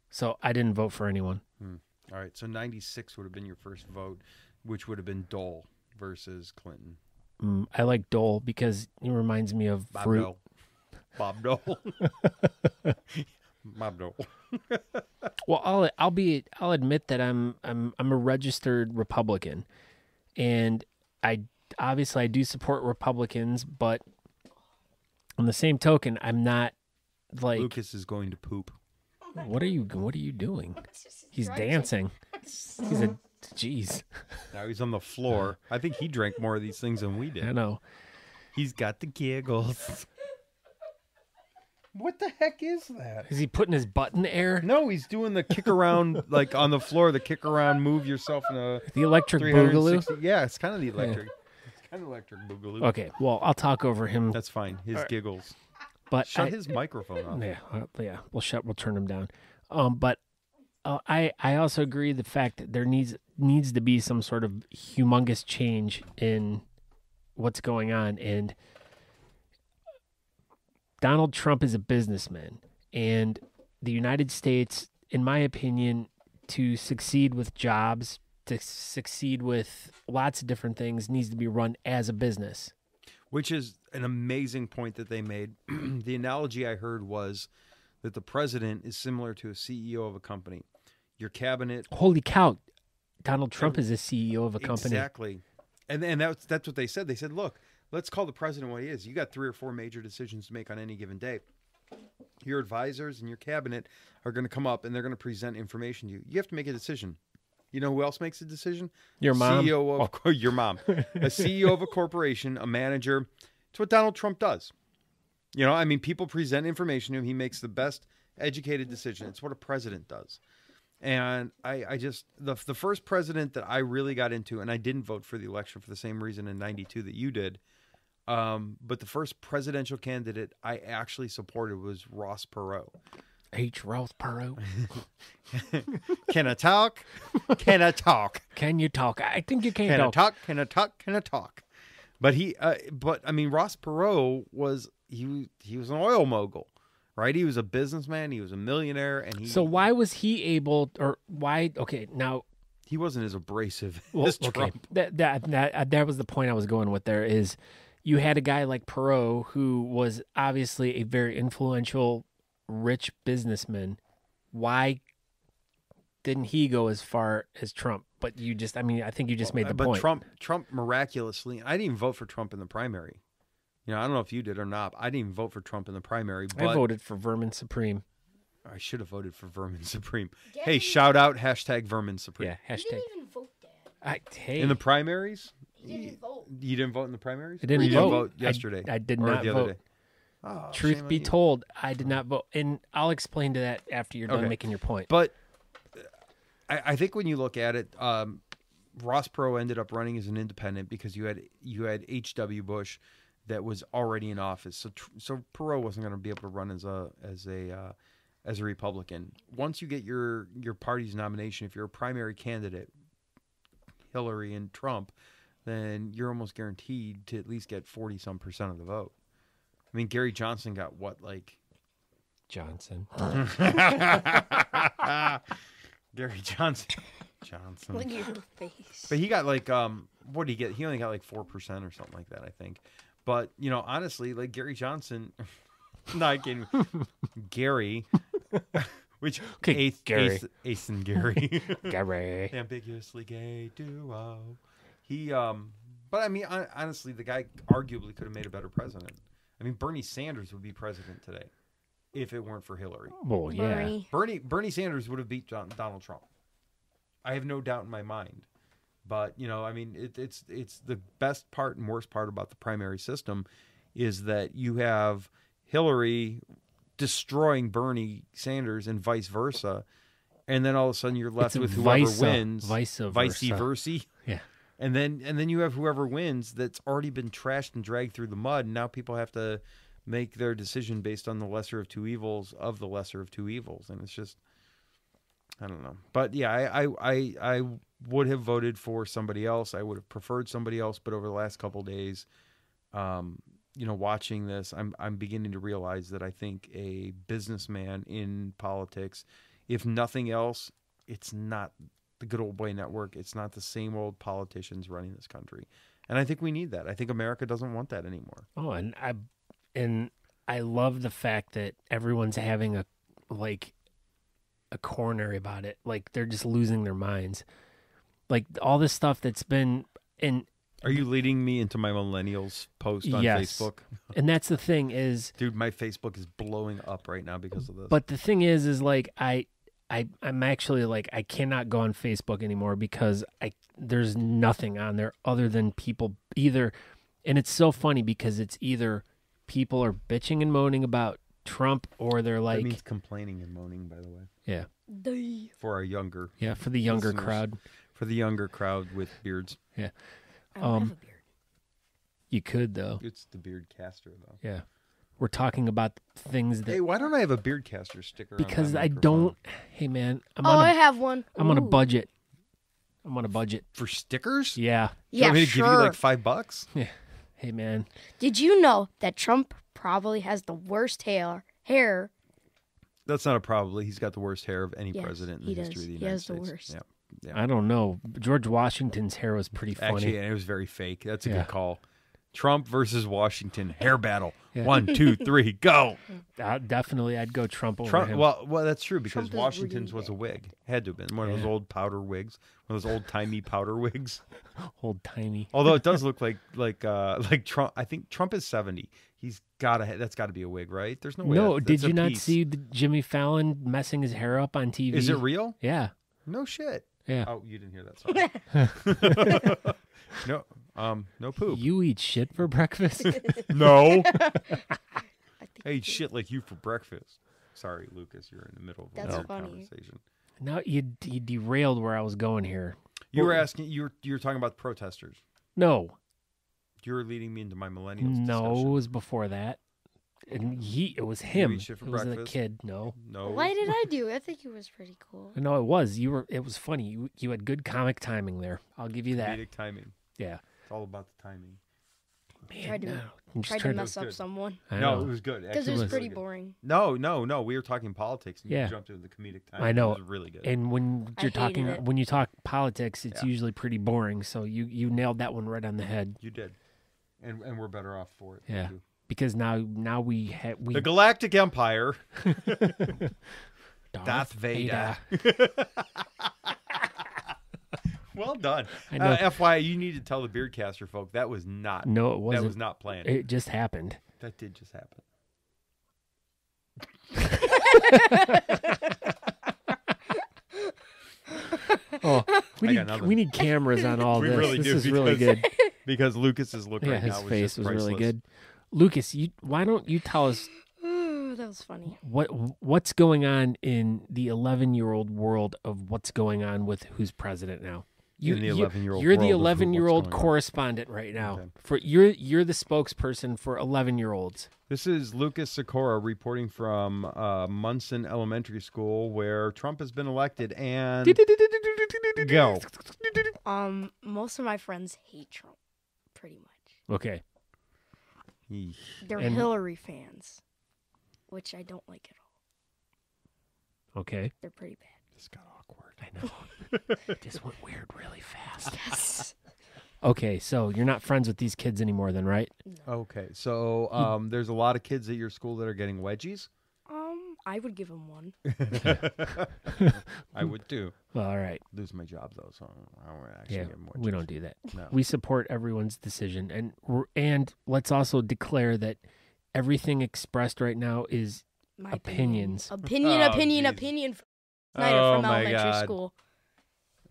So I didn't vote for anyone. All right, so 96 would have been your first vote, which would have been Dole versus Clinton. I like Dole because it reminds me of fruit. Dole. Bob Dole. Bob Dole. Well, I'll admit that I'm a registered Republican, and I do support Republicans, but on the same token, I'm not like. Lucas is going to poop. What are you doing? He's dancing. Jeez. Now he's on the floor. I think he drank more of these things than we I did. know. He's got the giggles. What the heck is that? Is he putting his butt in the air? No, he's doing the kick around, like on the floor, the kick around, move yourself in a The electric boogaloo? 360. Yeah, it's kind of the electric. It's kind of electric boogaloo. Okay, well, I'll talk over him. That's fine. His giggles. But Shut his microphone off. Yeah. We'll turn him down. But I also agree the fact that there needs to be some sort of humongous change in what's going on. And Donald Trump is a businessman, and the United States, in my opinion, to succeed with jobs, to succeed with lots of different things, needs to be run as a business. Which is an amazing point that they made. The analogy I heard was that the president is similar to a CEO of a company. Your cabinet. Holy cow. Donald Trump is a CEO of a company. Exactly. And that's what they said. They said, look, let's call the president what he is. You got 3 or 4 major decisions to make on any given day. Your advisors and your cabinet are going to come up and they're going to present information to you. You have to make a decision. You know who else makes a decision? Your mom. CEO of your mom. A CEO of a corporation, a manager. It's what Donald Trump does. You know, I mean, people present information to him. He makes the best educated decision. It's what a president does. And I just, the first president that I really got into, and I didn't vote for the election for the same reason in 92 that you did, but the first presidential candidate I actually supported was Ross Perot. Ross Perot. Can I talk? Can I talk? Can you talk? I think you can Can talk. I talk? Can I talk? Can I talk? But I mean, Ross Perot was he was an oil mogul, right? He was a businessman. He was a millionaire, and So why was he able, or why? Okay, now he wasn't as abrasive as Trump. That was the point I was going with. There is, you had a guy like Perot who was obviously a very influential, rich businessman. Why didn't he go as far as Trump? But you just, I mean, I think you just made the point. But Trump miraculously, I didn't even vote for Trump in the primary. You know, I don't know if you did or not. I didn't even vote for Trump in the primary. But I voted for Vermin Supreme. I should have voted for Vermin Supreme. Hey, shout out #Vermin Supreme. Yeah, hashtag. He didn't even vote, Dad. In the primaries? He didn't vote. You didn't vote in the primaries? I didn't Or you vote. vote yesterday. I did or not the other vote. day? Oh, Truth shame be on you. told, I did not vote. And I'll explain to that after you're done Okay. making your point. But I think when you look at it, Ross Perot ended up running as an independent because you had H.W. Bush that was already in office. So Perot wasn't going to be able to run as a Republican. Once you get your party's nomination, if you're a primary candidate, Hillary and Trump, then you're almost guaranteed to at least get 40-some% of the vote. I mean, Gary Johnson got what, like Johnson. Gary Johnson. Look at your face. But he got like what did he get? He only got like 4% or something like that, I think. But you know, honestly, like Gary Johnson, not kidding, Gary, which Okay, Gary. Ace and Gary, Gary. ambiguously gay duo. He but I mean, honestly, the guy arguably could have made a better president. I mean, Bernie Sanders would be president today if it weren't for Hillary. Well, yeah. Bernie Sanders would have beat Donald Trump. I have no doubt in my mind. But, you know, I mean, it's the best part and worst part about the primary system is that you have Hillary destroying Bernie Sanders and vice versa. And then all of a sudden you're left with whoever wins. Vice versa. Yeah. And then you have whoever wins that's already been trashed and dragged through the mud. And now people have to make their decision based on the lesser of two evils of the lesser of two evils. And it's just, I don't know. But yeah, I would have voted for somebody else. I would have preferred somebody else. But over the last couple of days, you know, watching this, I'm beginning to realize that I think a businessman in politics, if nothing else, it's not the good old boy network. It's not the same old politicians running this country. And I think we need that. I think America doesn't want that anymore. Oh, and I love the fact that everyone's having a coronary about it. Like they're just losing their minds. Like all this stuff that's been in. Are you leading me into my millennials post on Facebook? And that's the thing is, dude, my Facebook is blowing up right now because of this. But the thing is like I'm actually like I cannot go on Facebook anymore because there's nothing on there other than people either, and it's so funny because it's either people are bitching and moaning about Trump or they're like, that means complaining and moaning, by the way. Yeah. For our younger. Yeah, for the younger listeners. crowd. For the younger crowd with beards. Yeah. I don't have a beard. You could though. It's the beard caster though. Yeah. we're talking about things that Hey, why don't I have a Beardcaster sticker? because on my I microphone? don't. Hey man, I have one. I'm on a Ooh. budget. I'm on a budget. For stickers? Yeah. Do you want me to give you sure. like $5? Yeah. Hey man. Did you know that Trump probably has the worst hair? That's not a probably. He's got the worst hair of any Yes, president in he the does. history of the He United has the States. worst. Yeah. I don't know. George Washington's hair was pretty funny. Actually, and it was very fake. That's a Yeah. good call. Trump versus Washington hair battle. Yeah. 1, 2, 3, go. Definitely, I'd go Trump over Trump. him. Well, that's true because Trump is Washington's really was a wig. Had to have been one of those Yeah. old powder wigs, one of those old timey powder wigs. Old timey. Although it does look like Trump. I think Trump is 70. He's that's got to be a wig, right? There's no way. No, that's did a you not piece. see Jimmy Fallon messing his hair up on TV? Is it real? Yeah. No shit. Yeah. Oh, you didn't hear that. Sorry. No poop. You eat shit for breakfast? No. I think I eat shit like you for breakfast. Sorry, Lucas, you're in the middle of a That's weird funny. conversation. No, you derailed where I was going here. You were Well- asking. You were talking about protesters. No. You were leading me into my millennials. No, it discussion. was before that. And it was him. eat shit for It was the breakfast? kid. No. No. Why did I do? I think it was pretty cool. No, it was. It was funny. You had good comic timing there. I'll give you that. Comedic timing. Yeah. It's all about the timing. Man, Tried to- no. I'm just Tried to trying mess up good. someone I No, know. it was good. because Actually, it was was pretty really good. boring. No. We were talking politics, and Yeah. you jumped into the comedic timing. I know. It was really good. And when I you're hated talking, it. when you talk politics, it's Yeah. usually pretty boring. So you nailed that one right on the head. You did, and we're better off for it. Yeah. too. Because now we The Galactic Empire. Darth Darth Vader. Well done. I know. FYI, you need to tell the Beardcaster folk that was not. No, it That wasn't. was not planned. It just happened. That did just happen. Oh, I got nothing. we need cameras on all We this. really This do, is really because good. Because Lucas's look Yeah, right his now was face just was really priceless. good. Lucas, why don't you tell us That was funny. what's going on in the 11-year-old world of what's going on with who's president now? In the 11-year-old You're the world of what's 11-year-old going on. correspondent right now. Okay. For you're the spokesperson for 11-year-olds. This is Lucas Sikora reporting from Munson Elementary School, where Trump has been elected. And go. Most of my friends hate Trump, pretty much. Okay. Yeesh. They're And- Hillary fans, which I don't like at all. Okay. They're pretty bad. This got awkward. I know. It just went weird really fast. Yes. Okay, so you're not friends with these kids anymore then, right? Okay, so there's a lot of kids at your school that are getting wedgies. I would give him one. I would too. Well, all right. Lose my job though, so I don't actually Yeah, give them wedgies. we don't do that. No. We support everyone's decision, and let's also declare that everything expressed right now is My Opinions. Opinion. Oh, Opinion. jeez. Opinion. Snyder Oh, from my elementary God. school.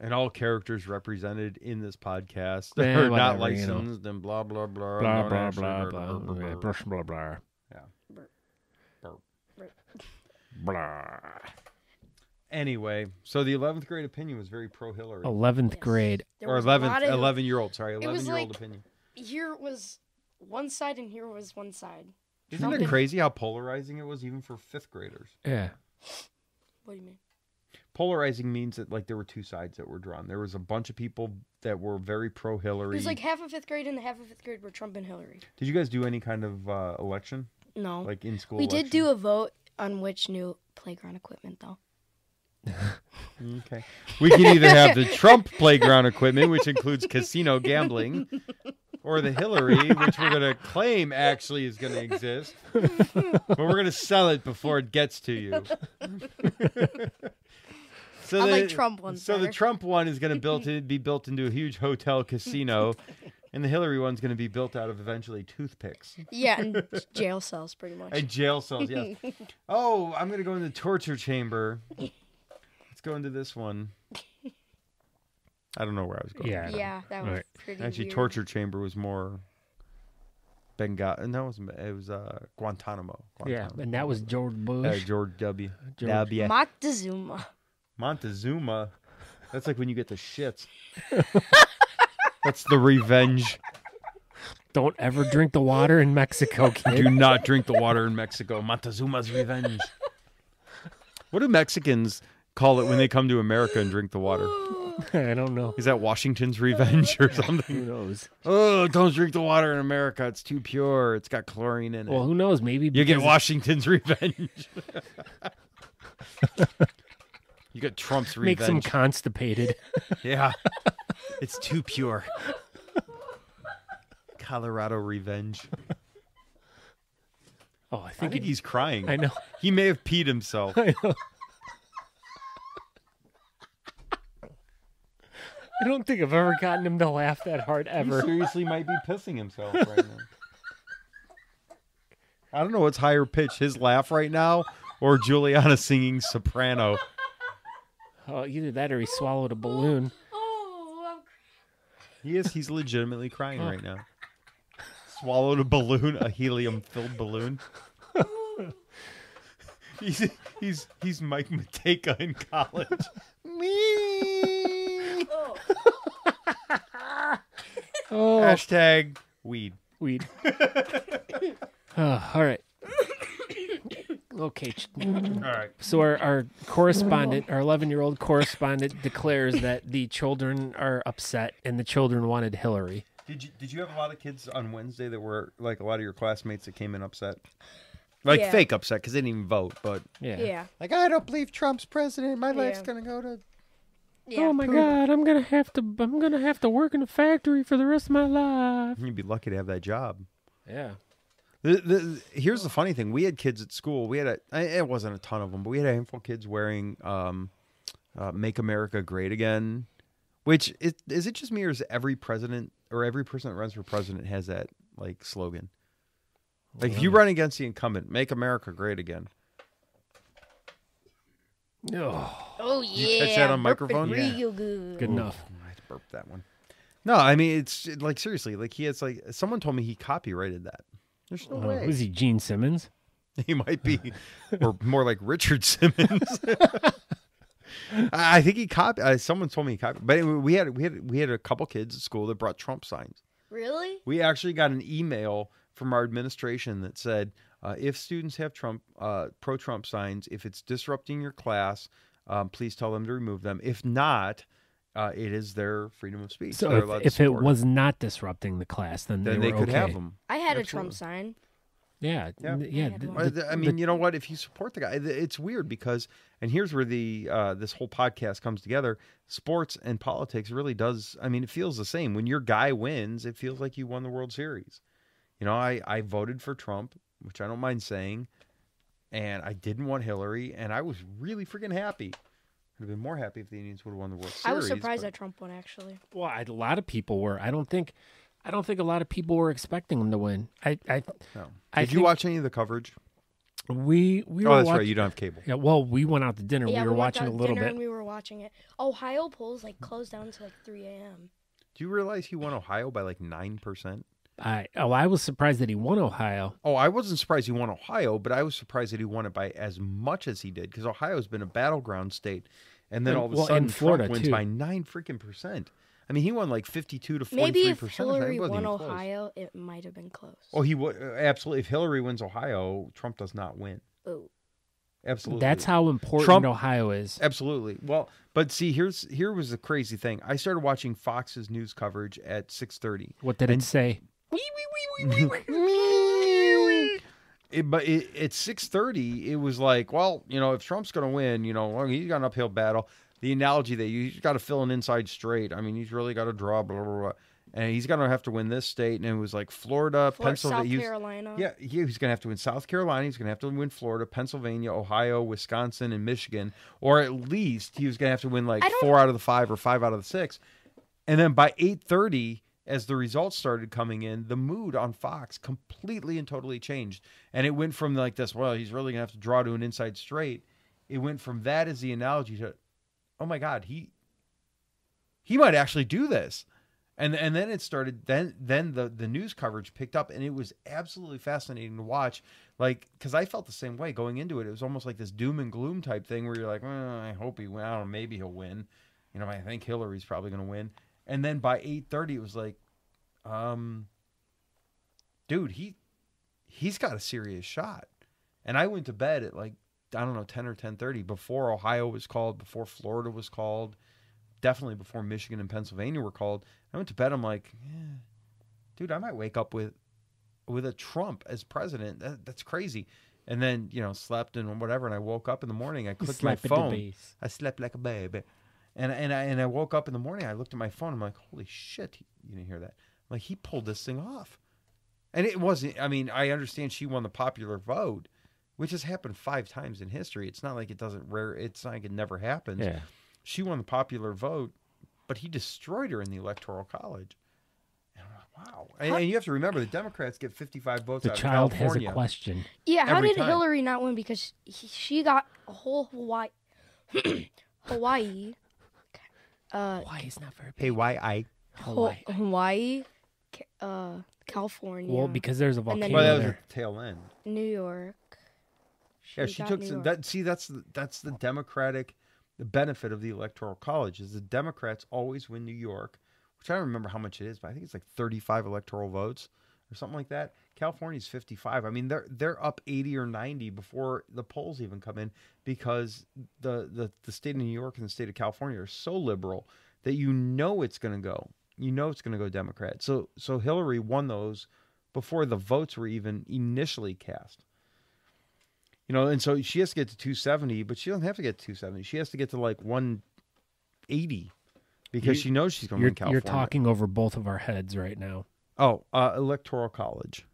And all characters represented in this podcast Eh, are not whatever, you know. licensed and blah blah blah. blah don't blah actually- blah blah blah blah blah blah. Blah. Anyway, so the 11th grade opinion was very pro Hillary. 11th Yes. grade. There Or was a lot 11th, of- 11-year-old, sorry, It was 11-year-old like- opinion. Here was one side and here was one side. Isn't Trump it and- crazy how polarizing it was even for 5th graders? Yeah. What do you mean? Polarizing means that like there were two sides that were drawn. There was a bunch of people that were very pro It Hillary. was like half of 5th grade and the half of 5th grade were Trump and Hillary. Did you guys do any kind of election? No. Like in school We election? did do a vote on which new playground equipment, though. Okay. We can either have the Trump playground equipment, which includes casino gambling, or the Hillary, which we're going to claim actually is going to exist, but we're going to sell it before it gets to you. So I like Trump ones So the better. Trump one is going to be built into a huge hotel casino, and the Hillary one's going to be built out of eventually toothpicks. Yeah, and jail cells, pretty much. And jail cells, yes. Oh, I'm going to go in the torture chamber. Let's go into this one. I don't know where I was going. Yeah. Yeah, that was Right. pretty Actually, weird. torture chamber was more Benghazi. No, it was Guantanamo. Yeah, and that was George Bush. George W. George- W. Montezuma. Montezuma. That's like when you get the shits. That's the revenge. Don't ever drink the water in Mexico, kid. Do not drink the water in Mexico. Montezuma's revenge. What do Mexicans call it when they come to America and drink the water? I don't know. Is that Washington's revenge or Who something? knows? Oh, don't drink the water in America. It's too pure. It's got chlorine in it. Well, who knows? Maybe You get because- Washington's revenge. You get Trump's revenge. makes them constipated. Yeah. It's too pure. Colorado revenge. Oh, I I think think he's crying. I know. He may have peed himself. I know. I don't think I've ever gotten him to laugh that hard He ever. seriously might be pissing himself right now. I don't know what's higher pitch, his laugh right now or Juliana singing soprano. Oh, either that or he swallowed a balloon. Oh, He's legitimately crying right now. Swallowed a balloon, a helium-filled balloon. He's Mike Matejka in college. Me. Oh, Hashtag weed. weed. All right. Okay. All right. So our correspondent, our 11-year-old correspondent, declares that the children are upset and the children wanted Hillary. Did you have a lot of kids on Wednesday that were like a lot of your classmates that came in upset? Like Yeah. fake upset because they didn't even vote, but Yeah. yeah. like I don't believe Trump's president. My life's Yeah. gonna go to. Yeah. Oh my God! I'm gonna have to work in a factory for the rest of my life. You'd be lucky to have that job. Yeah. Here's the funny thing: we had kids at school. We had it wasn't a ton of them, but we had a handful of kids wearing "Make America Great Again." Which is it just me, or is every president or every person that runs for president has that like slogan? Like if you run against the incumbent, "Make America Great Again." Oh, Oh Did yeah. you catch that on Burp it microphone? real good. good enough. I had to burp that one. No, I mean it's like seriously, like he has like someone told me he copyrighted that. There's no way. Was he Gene Simmons? He might be, or more like Richard Simmons. I think he copied. Someone told me he copied. But anyway, we had a couple kids at school that brought Trump signs. Really? We actually got an email from our administration that said, if students have pro-Trump signs, if it's disrupting your class, please tell them to remove them. If not, it is their freedom of speech. They're So allowed to if it support was not disrupting the class, then then they they were could okay. have them. I had a Absolutely. Trump sign. Yeah. Yeah. Yeah. had the- one. the- I mean, you know what? If you support the guy, it's weird because, and here's where the this whole podcast comes together. Sports and politics really does. I mean, it feels the same. When your guy wins, it feels like you won the World Series. You know, I voted for Trump, which I don't mind saying, and I didn't want Hillary, and I was really freaking happy. I'd have been more happy if the Indians would have won the World Series. I was surprised but- that Trump won, actually. well, a lot of people were. I don't think a lot of people were expecting him to win. No. I Did you think- watch any of the coverage? we Oh, were that's watch- right. You don't have cable. Yeah, well, we went out to dinner. Yeah, we were went watching a out little dinner bit. And we were watching it. Ohio polls like closed down to like 3 a.m. Do you realize he won Ohio by like 9%? I was surprised that he won Ohio. Oh, I wasn't surprised he won Ohio, but I was surprised that he won it by as much as he did because Ohio's been a battleground state, and then all of a Well, sudden and Florida, Trump wins too. by 9% I mean, he won like 52 to 43%. Maybe if Hillary It wasn't won even close. Ohio, it might have been close. Oh, he would absolutely. If Hillary wins Ohio, Trump does not win. Oh. Absolutely, That's how important Trump- Ohio is. Absolutely. Well, but see, here was the crazy thing. I started watching Fox's news coverage at 6:30. What did it say? At 6:30, it was like, well, you know, if Trump's going to win, you know, well, he's got an uphill battle. The analogy that he's got to fill an inside straight. I mean, he's really got to draw, blah, blah, blah. And he's going to have to win this state. And it was like Florida, Pennsylvania. South Carolina. Yeah, he was going to have to win South Carolina. He's going to have to win Florida, Pennsylvania, Ohio, Wisconsin, and Michigan. Or at least he was going to have to win like 4 out of the 5 or 5 out of the 6. And then by 8:30, as the results started coming in, the mood on Fox completely and totally changed. And it went from like this, well, he's really going to have to draw to an inside straight. It went from that as the analogy to, oh my God, he might actually do this. And then it started, then the news coverage picked up, and it was absolutely fascinating to watch. Like, because I felt the same way going into it. It was almost like this doom and gloom type thing where you're like, I hope he wins. I don't know, maybe he'll win. You know, I think Hillary's probably going to win. And then by 8:30, it was like, dude, he's got a serious shot. And I went to bed at like, I don't know, 10 or 10:30 before Ohio was called, before Florida was called, definitely before Michigan and Pennsylvania were called. I went to bed. I'm like, dude, I might wake up with a Trump as president. That's crazy. And then, slept and whatever. And I woke up in the morning. I clicked my phone. I slept like a baby. And I woke up in the morning. I looked at my phone. I'm like, holy shit. You didn't hear that. I'm like, he pulled this thing off. And it wasn't, I understand she won the popular vote, which has happened 5 times in history. It's not like it's not like it never happens. Yeah. She won the popular vote, but he destroyed her in the Electoral College. And I'm like, wow. And you have to remember, the Democrats get 55 votes out of child California. has a question. Yeah, how Every did time. Hillary not win? Because she got a whole Hawaii. Hawaii's not very big. Hey, why I? Hawaii, California. Well, because there's a And then volcano Well, that was there. at the tail end. New York. She got took New some, York. that. See, that's the Democratic, the benefit of the Electoral College is the Democrats always win New York, which I don't remember how much it is, but I think it's like 35 electoral votes or something like that. California's 55. I mean, they're up 80 or 90 before the polls even come in because the state of New York and the state of California are so liberal that it's going to go. It's going to go Democrat. So Hillary won those before the votes were even initially cast. And so she has to get to 270, but she doesn't have to get to 270. She has to get to like 180 because she knows she's going to win California. You're talking over both of our heads right now. Oh, Electoral College.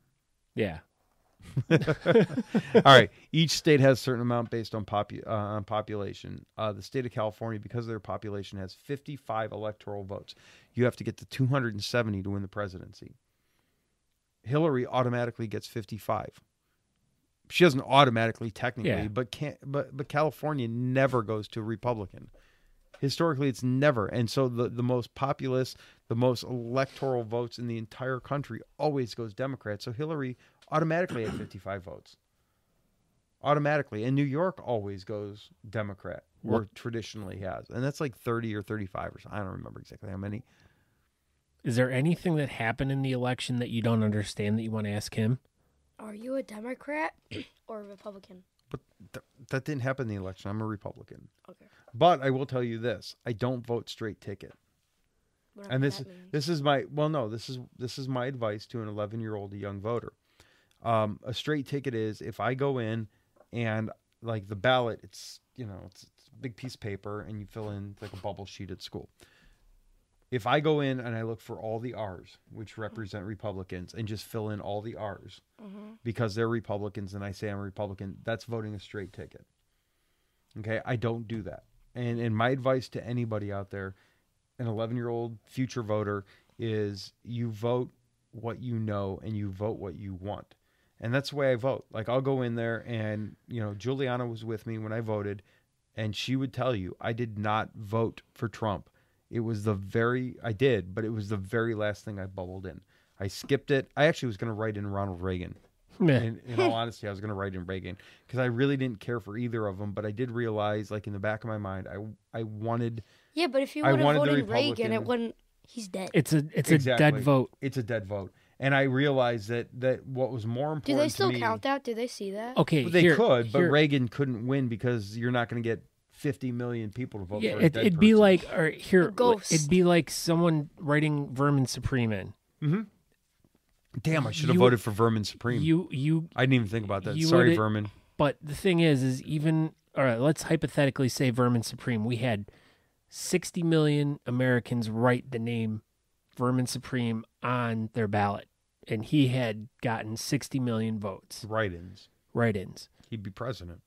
Yeah. All right. Each state has a certain amount based on population. The state of California, because of their population, has 55 electoral votes. You have to get to 270 to win the presidency. Hillary automatically gets 55. She doesn't automatically, technically, Yeah. but California never goes to a Republican. Historically, it's never. And so the most populous, the most electoral votes in the entire country always goes Democrat. So Hillary automatically had 55 votes. Automatically. And New York always goes Democrat, or traditionally has. And that's like 30 or 35 or something. I don't remember exactly how many. Is there anything that happened in the election that you don't understand that you want to ask him? Are you a Democrat or a Republican? But that didn't happen in the election. I'm a Republican. Okay. But I will tell you this: I don't vote straight ticket. Whatever And that means. this is my advice to an 11-year-old, a young voter. A straight ticket is if I go in and like the ballot, it's a big piece of paper and you fill in like a bubble sheet at school. If I go in and I look for all the R's, which represent Republicans, and just fill in all the R's because they're Republicans and I say I'm a Republican, that's voting a straight ticket. Okay, I don't do that. And my advice to anybody out there, an 11-year-old future voter, is you vote what you know and you vote what you want. And that's the way I vote. Like I'll go in there and, Juliana was with me when I voted and she would tell you I did not vote for Trump. It was I did, but it was the very last thing I bubbled in. I skipped it. I actually was going to write in Ronald Reagan. In all honesty, I was going to write in Reagan because I really didn't care for either of them. But I did realize, like in the back of my mind, I wanted. Yeah, but if you would have wanted the voted Reagan, Republican- it wouldn't. He's dead. It's a Exactly. dead vote. It's a dead vote, and I realized that what was more important. Do they still to me, count that? Do they see that? Okay, They here, could, but here- Reagan couldn't win because you're not going to get 50 million people to vote Yeah, for a dead it'd be person. like, or here, A ghost. it'd be like someone writing Vermin Supreme in. Damn, I should have you- voted for Vermin Supreme. You I didn't even think about that. you Sorry, would've- Vermin. But the thing is even, all right, let's hypothetically say Vermin Supreme. We had 60 million Americans write the name Vermin Supreme on their ballot, and he had gotten 60 million votes, Write-ins. write-ins. He'd be president.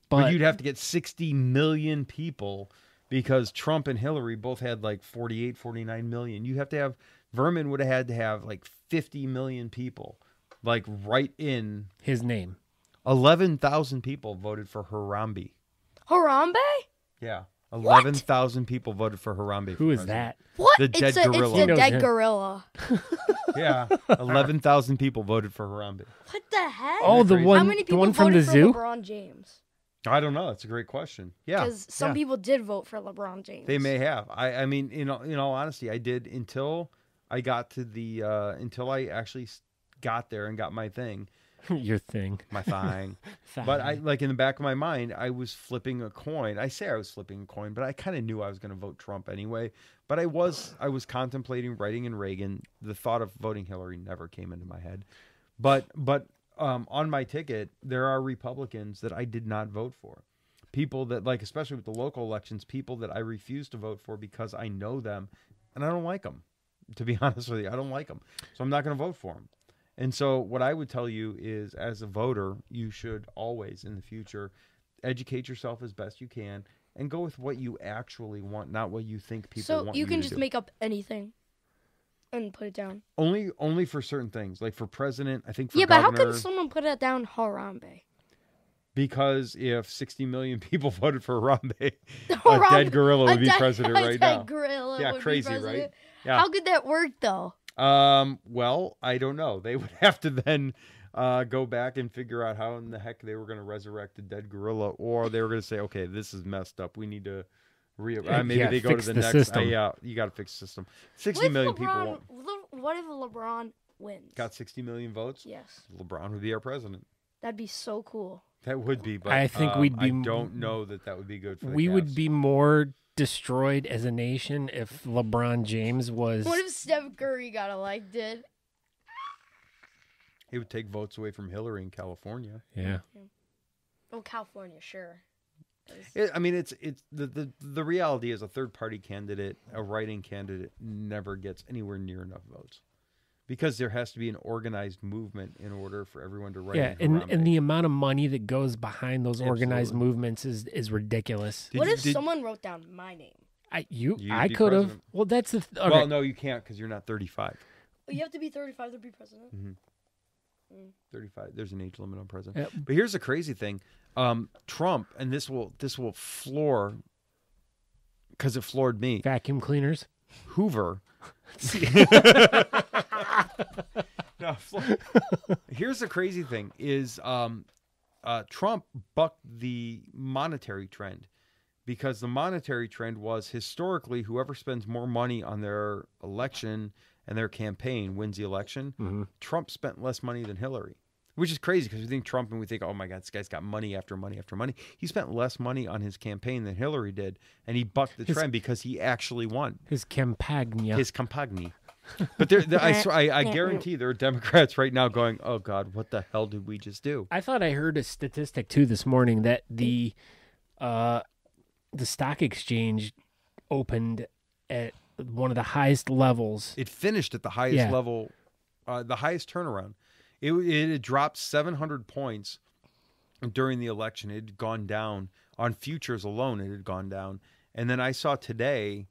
But, But you'd have to get 60 million people because Trump and Hillary both had like 48, 49 million. You have to have, Vermin would have had to have like 50 million people, like right in. his name. 11,000 people voted for Harambe. Harambe? Yeah. 11,000 people voted for Harambe. Who for is president. that? What? The dead it's gorilla. It's He the knows dead him. gorilla. Yeah. 11,000 people voted for Harambe. What the heck? Oh, the crazy? one, How many the people one from voted the for zoo? LeBron James? I don't know. That's a great question. Yeah. Because some yeah. people did vote for LeBron James. They may have. I mean, in all honesty, I did until I got to the until I actually got there and got my thing. Your thing. My thing. But I like in the back of my mind, I was flipping a coin. I say I was flipping a coin, but I kind of knew I was going to vote Trump anyway. But I was contemplating writing in Reagan. The thought of voting Hillary never came into my head. But on my ticket, there are Republicans that I did not vote for. People that like, especially with the local elections, people that I refuse to vote for because I know them and I don't like them. To be honest with you, I don't like them. So I'm not going to vote for them. And so what I would tell you is, as a voter, you should always, in the future, educate yourself as best you can and go with what you actually want, not what you think people want you to do. So you can just make up anything and put it down? Only for certain things. Like for president, I think for governor. governor. But how can someone put it down Harambe? Because if 60 million people voted for Harambe, a dead gorilla would be president right now. A dead gorilla would crazy, be president. right? Yeah. How could that work, though? Well, I don't know. They would have to then go back and figure out how in the heck they were going to resurrect a dead gorilla, or they were going to say, okay, this is messed up. We need to maybe they go to the next. System. Yeah, you got to fix the system. 60 million people won't. What if LeBron wins? Got 60 million votes? Yes. LeBron would be our president. That'd be so cool. That would be, but I think we'd be. I don't know that would be good for the We Cavs. would be more destroyed as a nation if LeBron James was. What if Steph Curry got elected? He would take votes away from Hillary in California. Yeah. Oh, California, sure. I mean, it's the reality is a third party candidate, a writing candidate, never gets anywhere near enough votes. Because there has to be an organized movement in order for everyone to write. Yeah, and the amount of money that goes behind those organized movements is ridiculous. What if someone wrote down my name? I could have. Well, that's the. Okay. Well, no, you can't because you're not 35. You have to be 35 to be president. Mm-hmm. 35. There's an age limit on president. Yep. But here's the crazy thing: Trump, and this will floor, because it floored me. Vacuum cleaners. Hoover. No, here's the crazy thing: is Trump bucked the monetary trend, because the monetary trend was historically whoever spends more money on their election and their campaign wins the election. Mm-hmm. Trump spent less money than Hillary, which is crazy because we think Trump and we think, oh my God, this guy's got money after money after money. He spent less money on his campaign than Hillary did, and he bucked the trend because he actually won. His campagna. But I guarantee there are Democrats right now going, oh God, what the hell did we just do? I thought I heard a statistic too this morning that the stock exchange opened at one of the highest levels. It finished at the highest level, the highest turnaround. It had dropped 700 points during the election. It had gone down on futures alone. It had gone down, and then I saw today,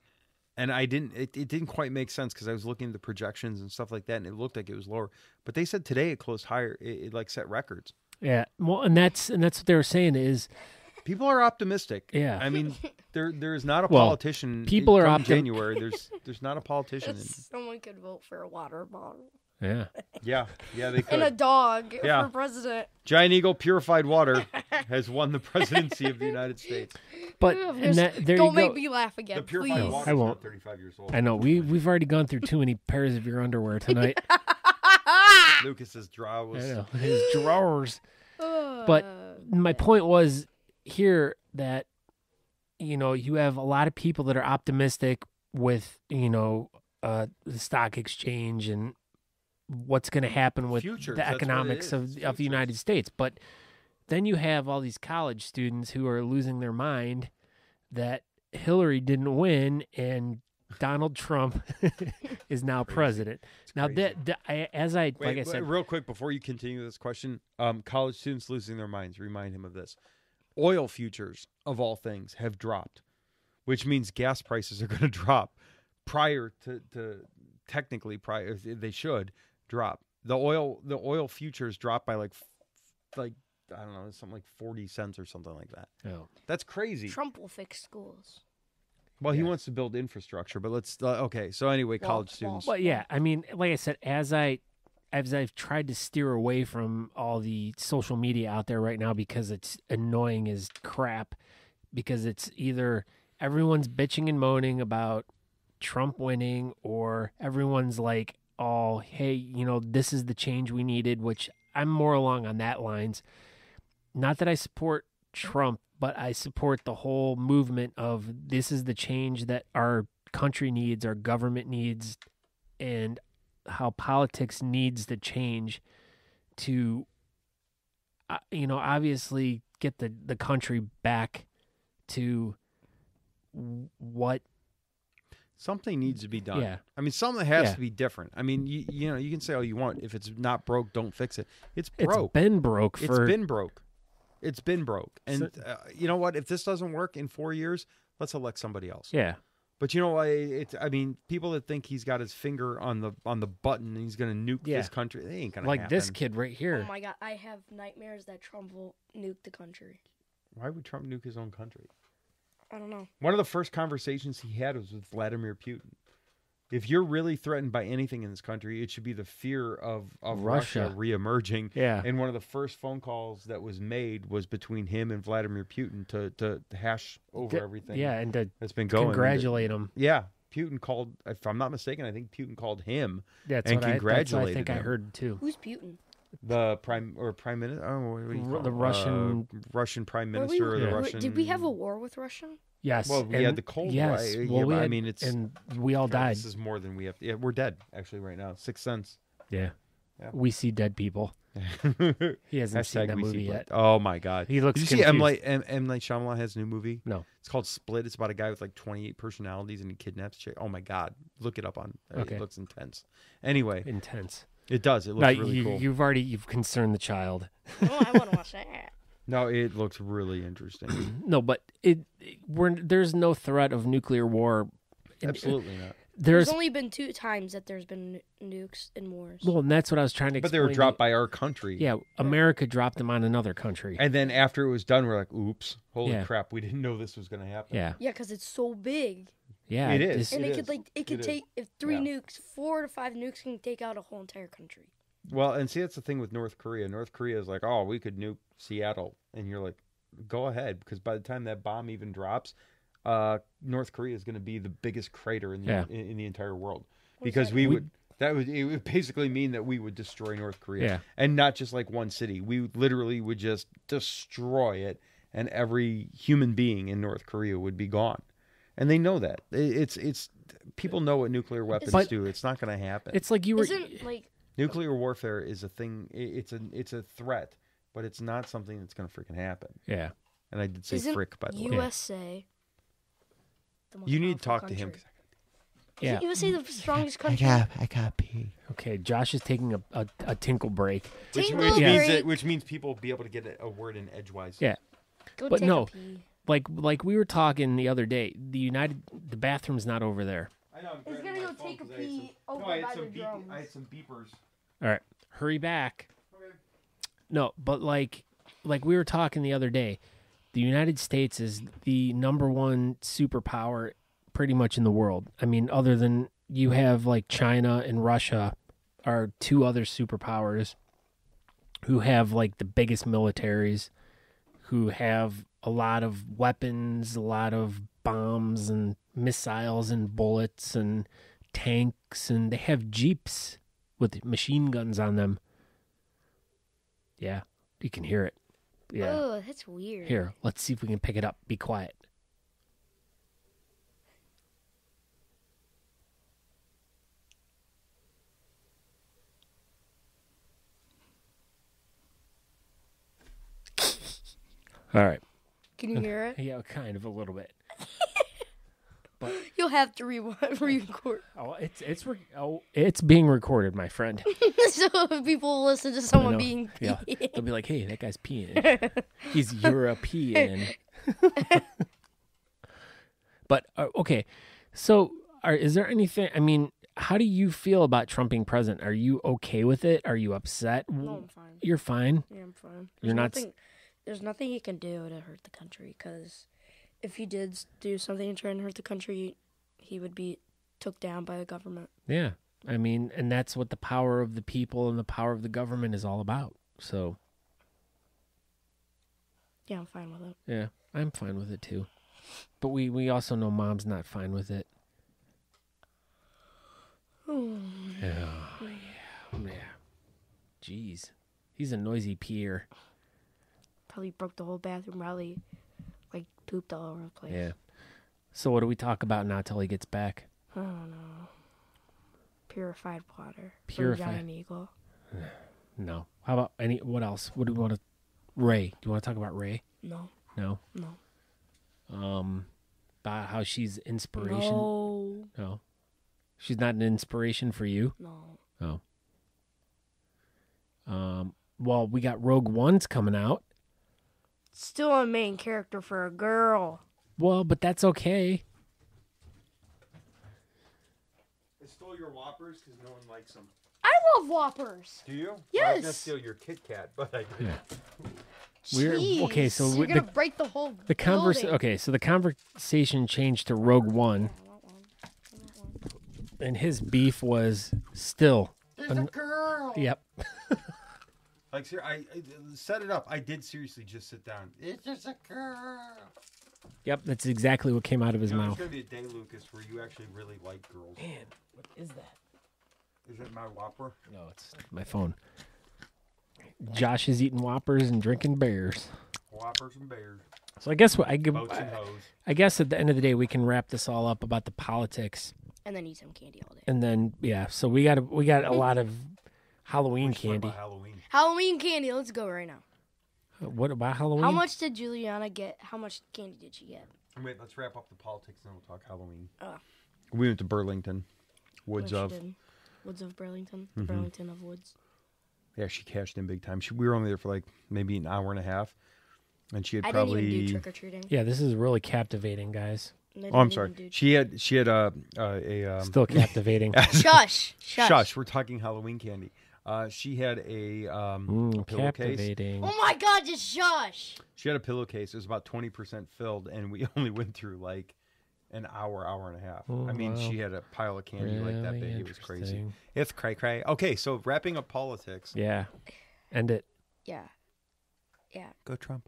and it didn't quite make sense because I was looking at the projections and stuff like that, and it looked like it was lower. But they said today it closed higher. It like set records. Yeah, well, and that's what they were saying is. People are optimistic. Yeah, I mean, there's not a politician. People are January. There's not a politician. Someone could vote for a water bottle. Yeah. Yeah, they could. And a dog for president. Giant Eagle Purified Water has won the presidency of the United States. But don't make me laugh again, the purified please. water I won't. 35 years old. I know we've already gone through too many pairs of your underwear tonight. Lucas's drawers. I know his drawers. But my point was here that you have a lot of people that are optimistic with the stock exchange and what's going to happen with Futures, the economics of the United States. But then you have all these college students who are losing their mind that Hillary didn't win and Donald Trump is now president. Now, like I said, real quick before you continue this question, college students losing their minds, remind him of this. Oil futures, of all things, have dropped, which means gas prices are going to drop prior to they should drop. The oil futures dropped by like I don't know, something like 40 cents or something like that. Oh. That's crazy. Trump will fix schools. Well, he wants to build infrastructure, but let's okay. So anyway, college students. Well, yeah, I mean, like I said, as I've tried to steer away from all the social media out there right now because it's annoying as crap, because it's either everyone's bitching and moaning about Trump winning or everyone's like, oh, hey, this is the change we needed, which I'm more along on that lines. Not that I support Trump, but I support the whole movement of this is the change that our country needs, our government needs, and how politics needs to change to, obviously get the country back to what something needs to be done. Yeah. I mean, something has to be different. I mean, you can say all you want. If it's not broke, don't fix it. It's broke. It's been broke. It's been broke. It's been broke. And you know what? If this doesn't work in 4 years, let's elect somebody else. Yeah. But I mean, people that think he's got his finger on the button and he's going to nuke this country, they ain't going to happen. Like this kid right here. Oh my God, I have nightmares that Trump will nuke the country. Why would Trump nuke his own country? I don't know. One of the first conversations he had was with Vladimir Putin. If you're really threatened by anything in this country, it should be the fear of Russia reemerging. Yeah. And one of the first phone calls that was made was between him and Vladimir Putin to hash over everything. Yeah, and to that's been going. Congratulate him. Yeah. Putin called, if I'm not mistaken, I think Putin called him and congratulated him. I think him. I heard too. Who's Putin? The prime minister. Oh, what do you call The it? Russian prime minister or the Russian. Did we have a war with Russia? Yes. Well, we had the Cold War. Yes. Well, I mean, it's and we all died. This is more than we have. Yeah, we're dead actually right now. Sixth Sense. Yeah. Yeah. We see dead people. He hasn't seen that movie yet. Oh my God. He looks Did you confused. see M. Night Shyamalan has a new movie? No. It's called Split. It's about a guy with like 28 personalities and he kidnaps a chick. Oh my God. Look it up on. Okay. It looks intense. Anyway. Intense. It does. It looks really cool. You've concerned the child. Oh, I want to watch that. No, it looks really interesting. No, but there's no threat of nuclear war. Absolutely not. There's only been 2 times that there's been nukes in wars. Well, and that's what I was trying to explain. But they were dropped by our country. Yeah, America dropped them on another country. And then after it was done, we're like, oops, holy crap, we didn't know this was going to happen. Yeah. Yeah, because it's so big. Yeah, it is. And it could take, if 3 nukes, 4 to 5 nukes can take out a whole entire country. Well, and see, that's the thing with North Korea. North Korea is like, oh, we could nuke Seattle. And you're like, go ahead. Because by the time that bomb even drops, North Korea is going to be the biggest crater in the entire world. Because it would basically mean that we would destroy North Korea. Yeah. And not just like one city. We literally would just destroy it. And every human being in North Korea would be gone. And they know that. It's people know what nuclear weapons do. It's not going to happen. It's like Nuclear warfare is a thing. It's a threat, but it's not something that's going to freaking happen. Yeah. And I did say frick, by the way. USA. You need to talk to him. Yeah. USA the strongest country. I got pee. Okay, Josh is taking a tinkle break. Which means people will be able to get a word in edgewise. Yeah. But no, like we were talking the other day, the bathroom's not over there. I know. He's gonna go take a pee over by the drums. I had some beepers. All right, hurry back. Okay. No, but like we were talking the other day, the United States is the #1 superpower pretty much in the world. I mean, other than you have like China and Russia are 2 other superpowers who have like the biggest militaries, who have a lot of weapons, a lot of bombs and missiles and bullets and tanks, and they have jeeps with machine guns on them. Yeah, you can hear it. Yeah. Oh, that's weird. Here, let's see if we can pick it up. Be quiet. All right. Can you hear it? Yeah, kind of a little bit. But you'll have to re-record. Oh, it's being recorded, my friend. So people listen to someone being peeing. Yeah. They'll be like, "Hey, that guy's peeing. He's European." But okay, so is there anything? I mean, how do you feel about Trump being president? Are you okay with it? Are you upset? No, I'm fine. You're fine. Yeah, I'm fine. There's nothing he can do to hurt the country, because if he did do something to try and hurt the country, he would be took down by the government. Yeah. I mean, and that's what the power of the people and the power of the government is all about. So. Yeah, I'm fine with it. Yeah, I'm fine with it too. But we also know Mom's not fine with it. Jeez. He's a noisy peer. Probably broke the whole bathroom. Probably, like, pooped all over the place. Yeah. So what do we talk about now till he gets back? I don't know. Purified water. Purified. From Giant Eagle. No. How about what else? What do we want to... Ray. Do you want to talk about Ray? No. No? No. About how she's inspiration? No. No. She's not an inspiration for you? No. Oh. Well, we got Rogue One's coming out. Still a main character for a girl. Well, but that's okay. I stole your Whoppers because no one likes them. I love Whoppers. Do you? Yes. I was gonna steal your Kit Kat, but I didn't. We're okay. So you're gonna break the whole building. Okay, so the conversation changed to Rogue One, and his beef was still. There's a girl. Yep. Like, I set it up. I did seriously just sit down. It's just a girl. Yep, that's exactly what came out of his There's mouth. gonna be a day, Lucas, where you actually really like girls. Man, what is that? Is it my Whopper? No, it's my phone. Josh is eating Whoppers and drinking beers. Whoppers and bears. So I guess Boats and hoes. I guess at the end of the day we can wrap this all up about the politics. And then eat some candy all day. And then so we got a lot of Halloween candy. Halloween candy. Let's go right now. What about Halloween? How much did Juliana get? How much candy did she get? Wait, let's wrap up the politics and then we'll talk Halloween. Oh. We went to Burlington. Woods of Burlington. The Burlington of Woods. Yeah, she cashed in big time. We were only there for like maybe an hour and a half. And she had I probably... didn't even do trick-or-treating. Yeah, this is really captivating, guys. Oh, I'm sorry. She had a Still captivating. Shush. Shush. We're talking Halloween candy. She had a pillowcase. Captivating. Oh my God! Just shush. She had a pillowcase. It was about 20% filled, and we only went through like an hour and a half. Oh, I mean, wow. she had a pile of candy like that big. It was crazy. Interesting. It's cray-cray. Okay, so wrapping up politics. Yeah. End it. Yeah. Go Trump.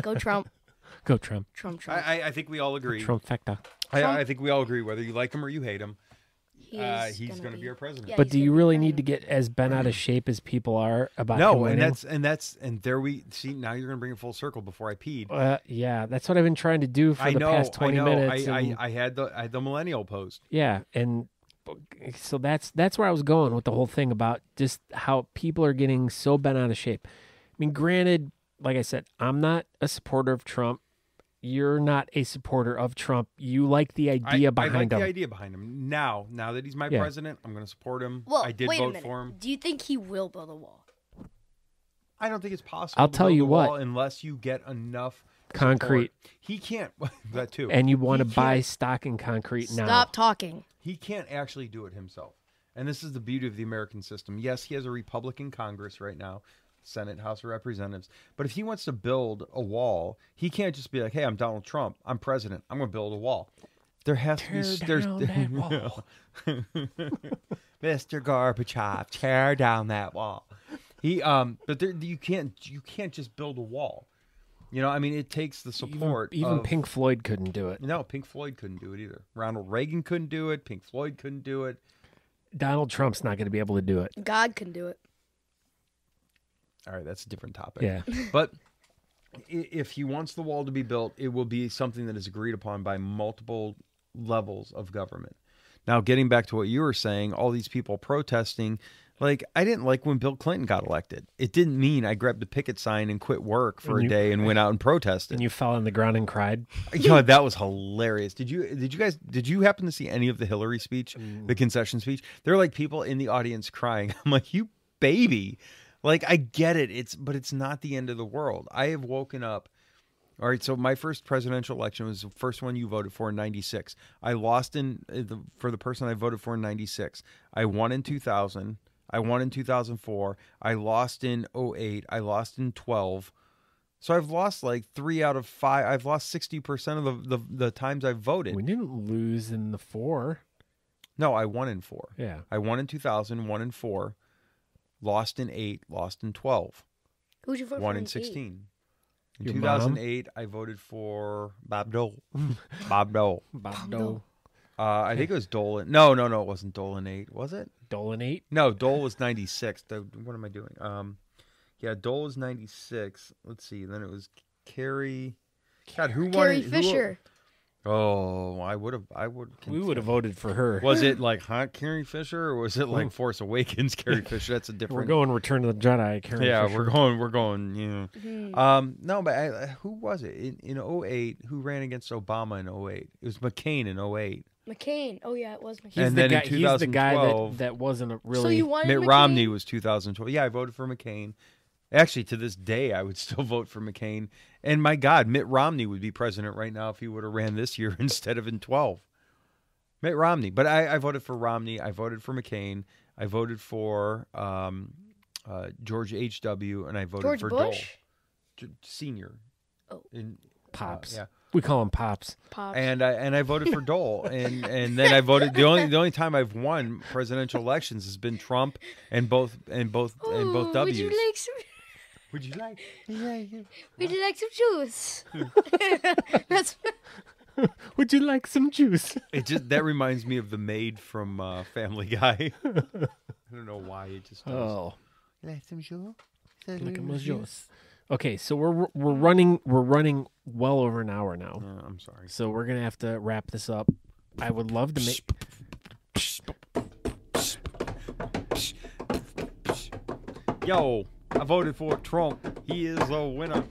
Go Trump. Go Trump. Trump. I think we all agree. Trumpfecta. I think we all agree, whether you like him or you hate him, He's going to be our president. Yeah, But he's do you gonna be really president. need to get as bent out of shape as people are about him No, winning? and there we see. Now you're going to bring it full circle. Before I peed, yeah, that's what I've been trying to do for the past 20 minutes. I had the millennial post. Yeah, and so that's where I was going with the whole thing about just how people are getting so bent out of shape. I mean, granted, like I said, I'm not a supporter of Trump. You're not a supporter of Trump. You like the idea behind him. I like the idea behind him. Now that he's my president, I'm going to support him. Well, I did wait a vote minute. for him. Do you think he will build a wall? I don't think it's possible. I'll to tell build you a what. wall unless you get enough Concrete. support. He can't. That too. And you want to He buy can't- stock in concrete now. Stop talking. He can't actually do it himself. And this is the beauty of the American system. Yes, he has a Republican Congress right now, Senate, House of Representatives. But if he wants to build a wall, he can't just be like, hey, I'm Donald Trump. I'm president. I'm going to build a wall. There has to be... Tear down that wall. Mr. Gorbachev, tear down that wall. You can't just build a wall. You know, I mean, it takes the support. Even Pink Floyd couldn't do it. No, Pink Floyd couldn't do it either. Ronald Reagan couldn't do it. Pink Floyd couldn't do it. Donald Trump's not going to be able to do it. God can do it. All right, that's a different topic. Yeah. But if he wants the wall to be built, it will be something that is agreed upon by multiple levels of government. Now, getting back to what you were saying, all these people protesting, like, I didn't like when Bill Clinton got elected. It didn't mean I grabbed a picket sign and quit work for a day and went out and protested. And you fell on the ground and cried. Yeah, that was hilarious. Did you happen to see any of the Hillary speech, the concession speech? There are like people in the audience crying. I'm like, you baby. Like, I get it. But it's not the end of the world. I have woken up. All right, so my first presidential election was the first one you voted for in 96. I lost for the person I voted for in 96. I won in 2000. I won in 2004. I lost in 08. I lost in 12. So I've lost like 3 out of 5. I've lost 60% of the times I've voted. We didn't lose in the 4. No, I won in 4. Yeah. I won in 2000, won in 4, lost in 8, lost in 12. Who'd you vote for? Won in 8? 16. In Your 2008, I voted for Bob Dole. Bob Dole. Bob Dole. I think it was Dolan. No, it wasn't Dolan 8. Was it? Dolan 8? No, Dole was 96. What am I doing? Yeah, Dole was 96. Let's see. Then it was Carrie. God, who won? Carrie Fisher. Oh, We would have voted for her. Was it like Hot Carrie Fisher, or was it like Force Awakens Carrie Fisher? That's a different. We're going Return of the Jedi. Carrie Fisher. we're going. No, but who was it in 08? Who ran against Obama in 08? It was McCain in 08. McCain. Oh yeah, it was McCain. He's the guy that wasn't a really. So you wanted Mitt McCain? Romney was 2012. Yeah, I voted for McCain. Actually, to this day, I would still vote for McCain. And my God, Mitt Romney would be president right now if he would have ran this year instead of in 12. Mitt Romney. But I voted for Romney. I voted for McCain. I voted for George H.W. and I voted George for Bush? Dole. Senior. Oh. Pops. Yeah. We call him Pops. And I voted for Dole, and then I voted. The only time I've won presidential elections has been Trump and both W's. Would you like? Would you like some juice? That's. Would you like some juice? That reminds me of the maid from Family Guy. I don't know why it just does. Oh, Like some juice? look at my juice. Okay, so we're running well over an hour now. I'm sorry. So we're gonna have to wrap this up. I would love to make. Yo, I voted for Trump. He is a winner.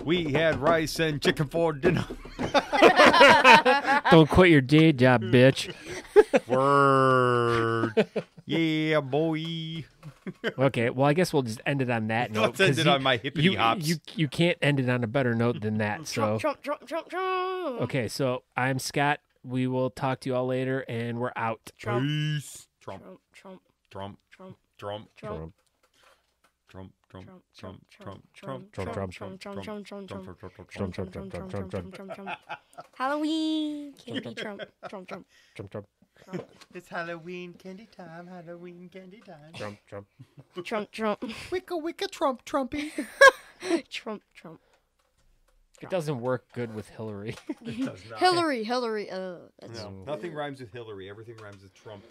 We had rice and chicken for dinner. Don't quit your day job, bitch. Word. Yeah, boy. Okay, well, I guess we'll just end it on that note. Let's end it on my hippity hops. You can't end it on a better note than that. So Trump. okay, so I'm Scott. We will talk to you all later, and we're out. Peace. Trump. Trump. Trump. Trump. Trump. Trump. Trump. Trump. Trump. Trump. Trump. Trump. Halloween candy. Trump. It's Halloween candy time. Halloween candy time. Trump. Wicca, Trump, Trumpy. Trump. It doesn't work good with Hillary. It does not. Hillary. That's No, nothing rhymes with Hillary. Everything rhymes with Trump.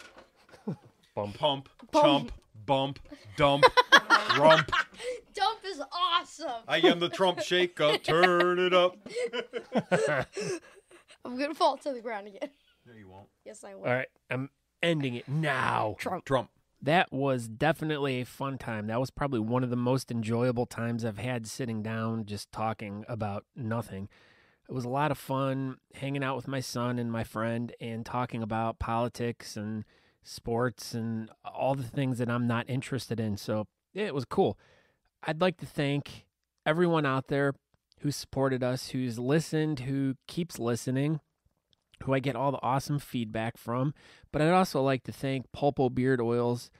Bump. Pump, chump, bump, dump, rump. Dump is awesome. I am the Trump shaker. Turn it up. I'm gonna fall to the ground again. No, you won't. Yes, I will. All right, I'm ending it now. Trump. That was definitely a fun time. That was probably one of the most enjoyable times I've had sitting down just talking about nothing. It was a lot of fun hanging out with my son and my friend and talking about politics and sports and all the things that I'm not interested in. So yeah, it was cool. I'd like to thank everyone out there who supported us, who's listened, who keeps listening, who I get all the awesome feedback from. But I'd also like to thank Pulpo Beard Oils,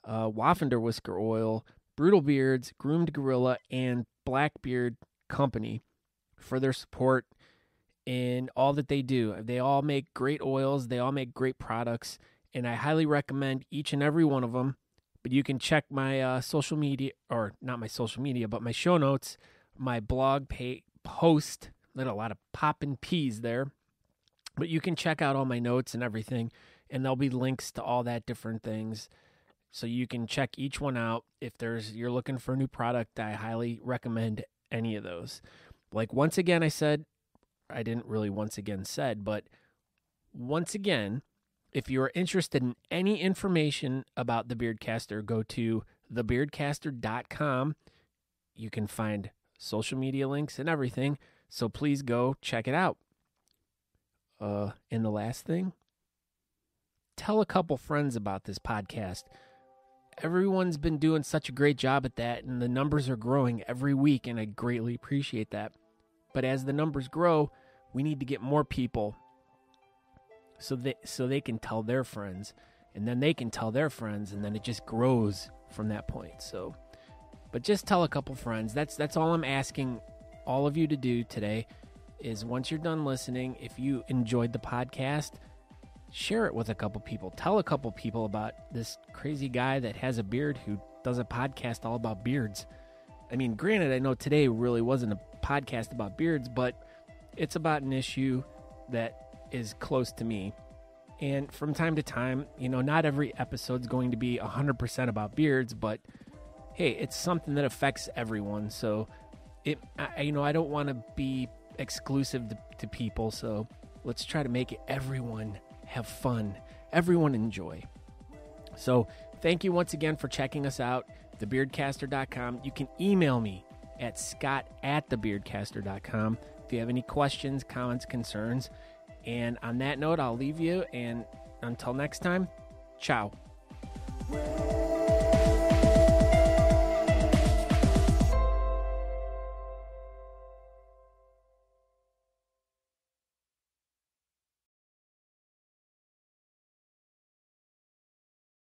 Waffender Whisker Oil, Brutal Beards, Groomed Gorilla, and Blackbeard Company for their support in all that they do. They all make great oils. They all make great products, and I highly recommend each and every one of them. But you can check my social media, or not my social media, but my show notes, my blog post. There's a lot of poppin' peas there. But you can check out all my notes and everything, and there'll be links to all that different things. So you can check each one out. If you're looking for a new product, I highly recommend any of those. Like once again, I said, I didn't really once again said, but once again, if you are interested in any information about the Beardcaster, go to thebeardcaster.com. You can find social media links and everything. So please go check it out. And the last thing, tell a couple friends about this podcast. Everyone's been doing such a great job at that, and the numbers are growing every week, and I greatly appreciate that. But as the numbers grow, we need to get more people so they can tell their friends, and then they can tell their friends, and then it just grows from that point. So, but just tell a couple friends. That's all I'm asking all of you to do today. Is once you're done listening, if you enjoyed the podcast, share it with a couple people. Tell a couple people about this crazy guy that has a beard who does a podcast all about beards. I mean, granted, I know today really wasn't a podcast about beards, but it's about an issue that is close to me. And from time to time, not every episode's going to be 100% about beards, but hey, it's something that affects everyone. So I don't want to be exclusive to people. So let's try to make everyone have fun, everyone enjoy. So thank you once again for checking us out, thebeardcaster.com. You can email me at scott@thebeardcaster.com if you have any questions, comments, concerns. And on that note, I'll leave you. And until next time, ciao.